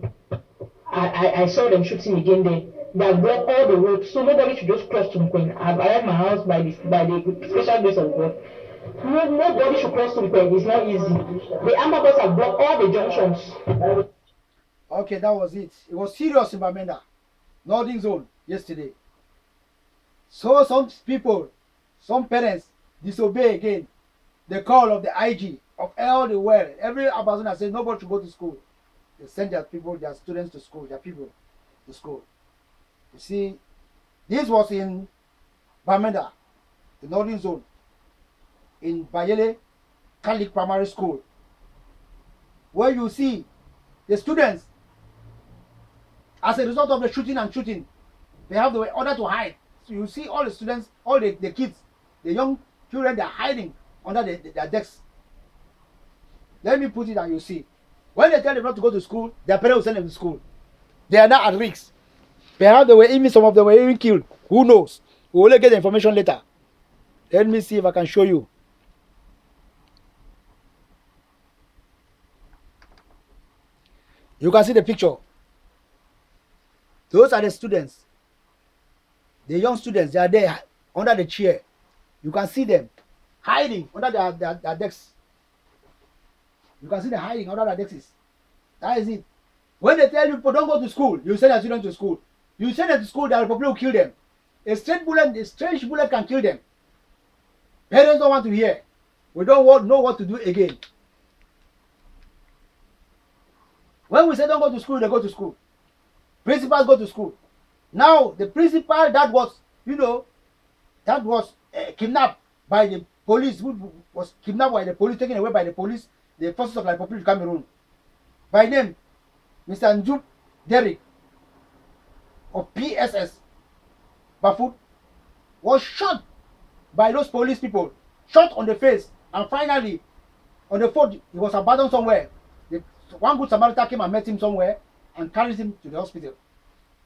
I saw them shooting again there. They have blocked all the roads, so nobody should just cross to Mkwen. I've arrived my house by the special grace of God. Nobody should cross to Mkwen. It's not easy. The Amber boys have blocked all the junctions. Okay, that was it. It was serious in Bamenda, Northern Zone, yesterday. So some people, some parents disobey again the call of the IG of all the world. Every Ambazonian says nobody should go to school. They send their people, their students to school, their people to school. You see, this was in Bamenda, the Northern Zone, in Bayele Catholic Primary School, where you see the students, as a result of the shooting, they have the order to hide. So you see all the students, all the kids, the young children, they're hiding under their desks. Let me put it and you see. When they tell them not to go to school, their parents will send them to school. They are not at risk. Perhaps they were even, some of them were even killed. Who knows? We will only get the information later. Let me see if I can show you. You can see the picture. Those are the students. The young students, they are there under the chair. You can see them hiding under their desks. You can see them hiding under their desks. That is it. When they tell you, don't go to school, you send your children to school. You send them to school, the Republic will kill them. A strange bullet can kill them. Parents don't want to hear. We don't know what to do again. When we say don't go to school, they go to school. Principals go to school. Now the principal that was, kidnapped by the police, who was kidnapped by the police, taken away by the police, the forces of the Republic of Cameroon, by name Mr. NJUME Derrick of PSS, Bafut, was shot by those police people, shot on the face, and finally, on the foot, he was abandoned somewhere. One good Samaritan came and met him somewhere and carried him to the hospital.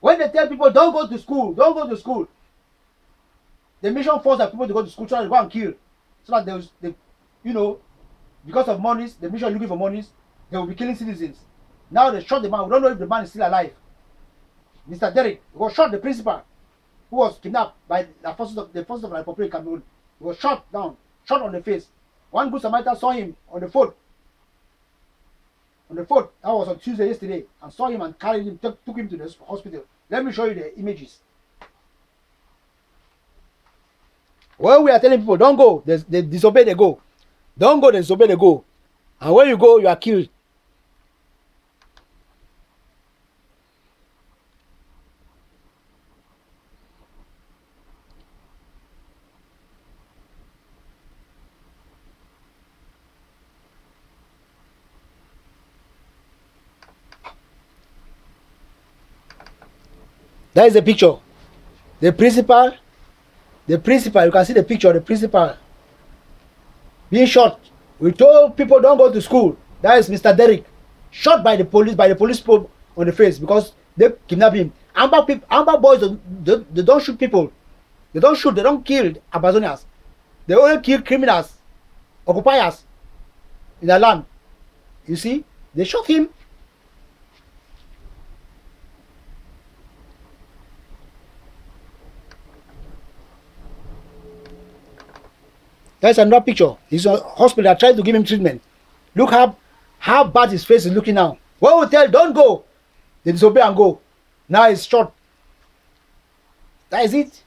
When they tell people, don't go to school, don't go to school, the mission forced the people to go to school so that they go and kill. So that because of monies, the mission looking for monies, they will be killing citizens. Now they shot the man. We don't know if the man is still alive. Mr. Derrick was shot, the principal, who was kidnapped by the forces of the Republic of Cameroon. He was shot down, shot on the face. One good Samaritan saw him on the foot. That was on Tuesday yesterday, and saw him and carried him, took him to the hospital. Let me show you the images. When we are telling people don't go, they disobey, they go. Don't go, they disobey, they go. And when you go, you are killed. That is the picture. The principal, you can see the picture of the principal being shot. We told people don't go to school. That is Mr. Derrick, shot by the police people on the face because they kidnapped him. Amba boys, they don't shoot people. They don't shoot, they don't kill Ambazonians. They only kill criminals, occupiers in their land. You see, they shot him. That's another picture. He's in a hospital. I tried to give him treatment. Look how bad his face is looking now. When we tell don't go, they disobey and go. Now he's shot. That is it.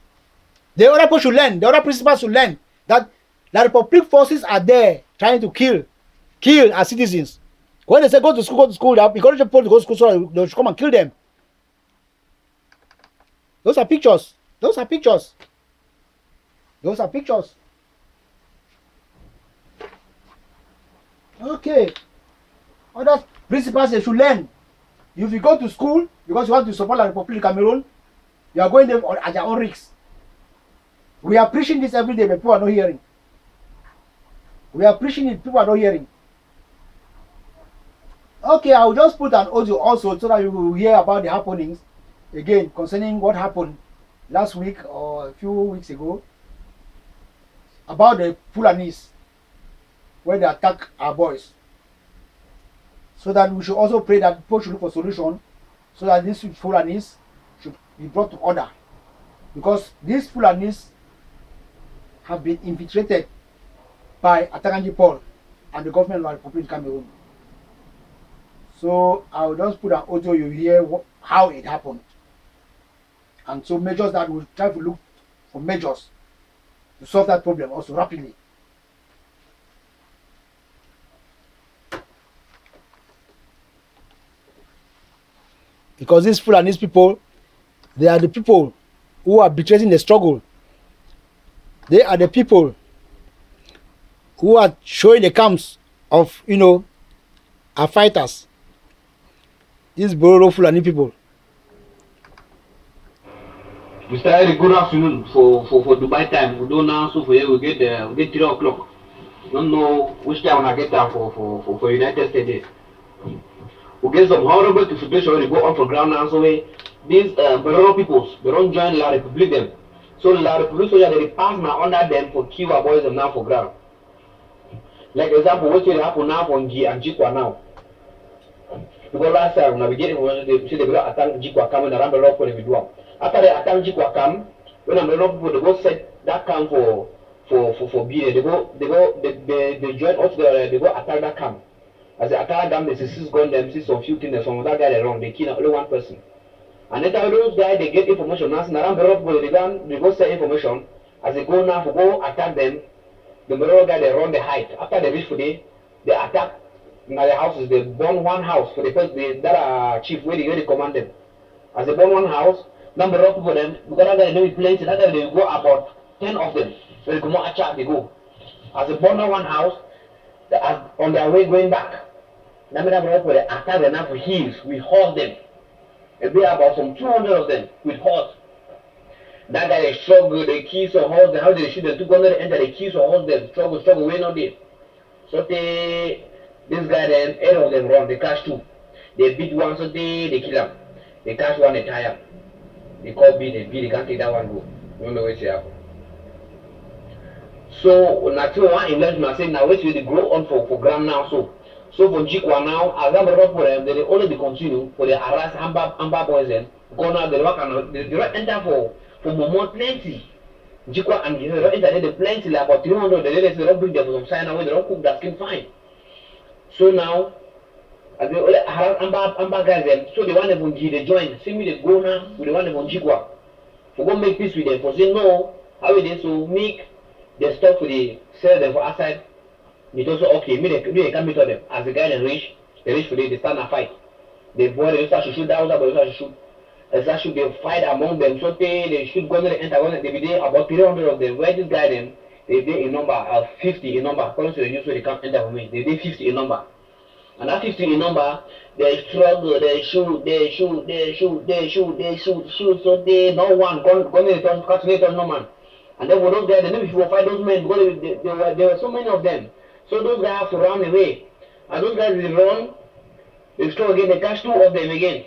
The other people should learn. The other principals should learn that the Republic forces are there trying to kill our citizens. When they say go to school, they encourage people to go to school so that they should come and kill them. Those are pictures. Okay. Other principals, they should learn. If you go to school because you want to support the Republic of Cameroon, you are going there at your own risk. We are preaching this every day, but people are not hearing. We are preaching it, people are not hearing. Okay, I will just put an audio also so that you will hear about the happenings again concerning what happened last week or a few weeks ago about the Fulanis, where they attack our boys. So that we should also pray that people should look for solution so that these Fulanis should be brought to order. Because these Fulanis have been infiltrated by Atakanji Paul and the government of the Republic of Cameroon. So I will just put an audio, you hear how it happened. And so measures that we'll try to look for measures to solve that problem also rapidly. Because these Fulanese people, they are the people who are betraying the struggle. They are the people who are showing the camps of, our fighters. These Bororo Fulani people. Mr. Eric, good afternoon for Dubai time. We don't know, so for you we get 3 o'clock. Don't know which time I get there for United States. We get some horrible situation when you go on for ground now. So these Bororo peoples, they don't join La République them. So La République, so they pass now under them for kill our boys and now for ground. Like example, what will happen now for Nji and Jikwa now? Because last time when we get when they say they go attack Jikwa come and around the rock for the video. After they attack Jikwa come, when I'm the people they go set that camp for BA. They join all together. They go attack that camp. As they attack them, they see 6 guns, them see some few things. Some of that guy they wrong. They kill only one person. And then those guys, they get information. Now, they go send information. As they go now, to go attack them, the Mororo guy, they run the height. After they reach for they attack now the houses. They burn one house for the first, that chief where they command them. As they burn one house, number of people them, because that guy, they will plenty. That guy, they will go about 10 of them. So they come out attack, they go. As they burn one house, as on their way going back, number of people, they attack them now for hills. We hold them. It be about some 200 of them with horse. That guy they struggle, they kill some horse, how did they shoot them? 200 enter, they kill some horse, they struggle, way not there. So this guy then, 8 of them run, they catch 2. They beat one, so they kill him. They catch one, they tie him. They call beat, they can't take that one go. You don't know what's happen. So, naturally, one investment, I say, now wait till they grow on for ground now, so. So for Jikwa now, as I'm up for them, they only continue for the harass Amba boys then. Go now, they don't enter for Momo plenty. Jikwa and they don't enter, they plenty, like about 300, they don't bring them for some sign away, they don't cook that skin fine. So now, as they only harass Amba guys then, so they want them to they join. See me, they go now, with the one from Jikwa. For go make peace with them, for say no, how will they so make the stuff for the sell them for outside. It also okay, me they can meet them. As the guy they reach for they start a fight. The boy they start to shoot, that other boy start to shoot. They start to they fight among them. So they shoot gun, they enter gun, they be there about 300 of them. Where this guy them, they in number 50 in number. According to the news, so they can't enter for me. They 50 in number. And that 50 in number, they struggle, they shoot. So they no one gun they turn, catch no man. And then for those guys, they never before fight those men because there were so many of them. So those guys have to run away. And those guys they run, they struggle again, they catch 2 of them again.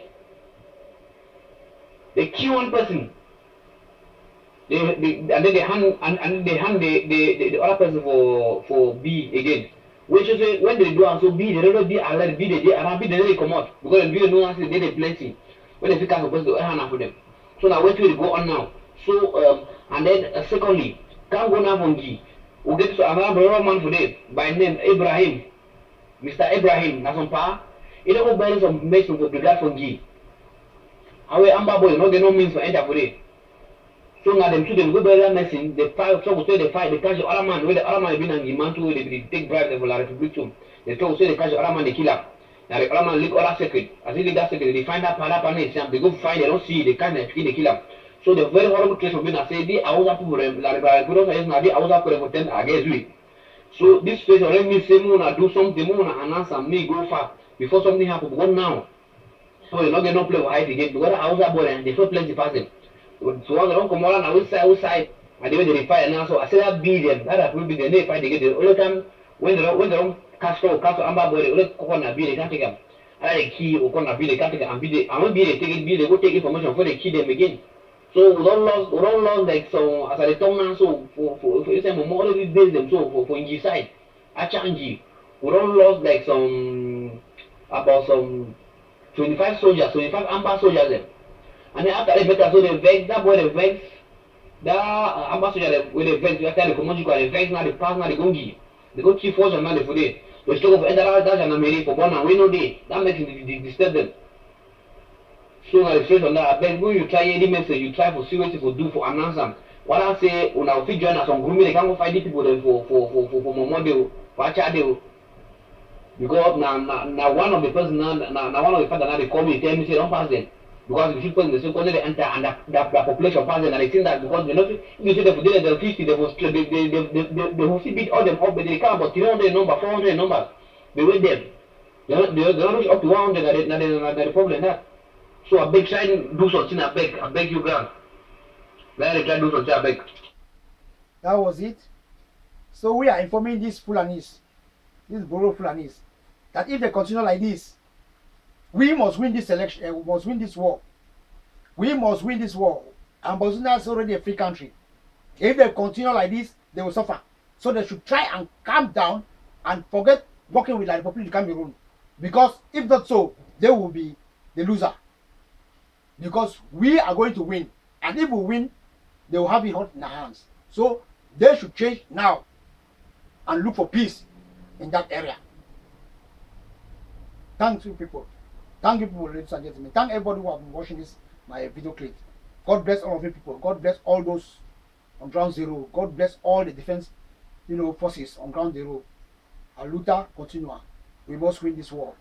They kill one person. And then they hand the other person for B again. Which is when they do and so B, they don't be alert, B they around B they come out. Because B they know actually they plenty. When they pick up a person, they hand for them. So now wait till they go on now. So and then secondly, can't go now from G. We get to another brother man for them by name Ibrahim. Mr. Ibrahim, that's on par. He don't go bury some medicine for the from G. How Amba boy, no get no means for enter for them. So now them two them go bury that medicine, they fight, so they fight, they catch the other man, where the other man been and man too, they take bribe for la REPUBLIQUE. They talk say they catch the other man, they kill him. Now the other man leak all that secret. As they leak that secret, they find that panel, they go find, they don't see, they can't they kill him. So the very horrible case of being a say, I was up for them, like I was up for them for 10 against me. So this face already means say I do something, and answer me go far before something happens. What now? So you're not going to play with height again because I was up for them, they feel plenty passing. So once they don't come around, I will outside, and they will fight now. So I say that beat them, that will be the next fight they get. The only time when they don't catch Amba boy, they only corner beat, they can't take them. And they key or corner beat, they can't take them, and beat it. And when beat, they take it, beat, they go take information before they kill them again. So we don't lost like so as I talk now. So for example, more already based them. So for Inji side, Achangi, we don't lost like some about some 25 soldiers, 25 Amba soldiers them. And then after they better, so they vex that boy, they vex that Amba soldier with the vex. After they come on, they vex now, they pass now, they go give, they go keep force now, they for day. They struggle for enter that and America for one and we know day. That makes it disturb them. So I say on that, I beg when you try any message, you try for see what people do for announce them. What I say, when I fit join us on grooming, they can't go find the people then for Momodo, for Achadeo. Because now one of the person now one of the father now they call me, tell me say don't pass them. Because if you put in the same country they enter and the population pass them and they think that because they know if you say they for they're 50, they will still beat all them up, but they can't about 300 number, 400 numbers. They wait them. They don't reach up to 100 that's the problem that. So I beg try to do something, I beg you grand. Let me try to do something, I beg. That was it. So we are informing these Fulanis, these Boro Fulanis, that if they continue like this, we must win this election, we must win this war. We must win this war. Ambazonia is already a free country. If they continue like this, they will suffer. So they should try and calm down and forget working with the Republic of Cameroon. Because if not so, they will be the loser. Because we are going to win. And if we win, they will have it hot in their hands. So they should change now and look for peace in that area. Thank you people. Thank you people, ladies and gentlemen. Thank everybody who have been watching this my video clip. God bless all of you people. God bless all those on ground zero. God bless all the defense, forces on ground zero. A luta continua. We must win this war.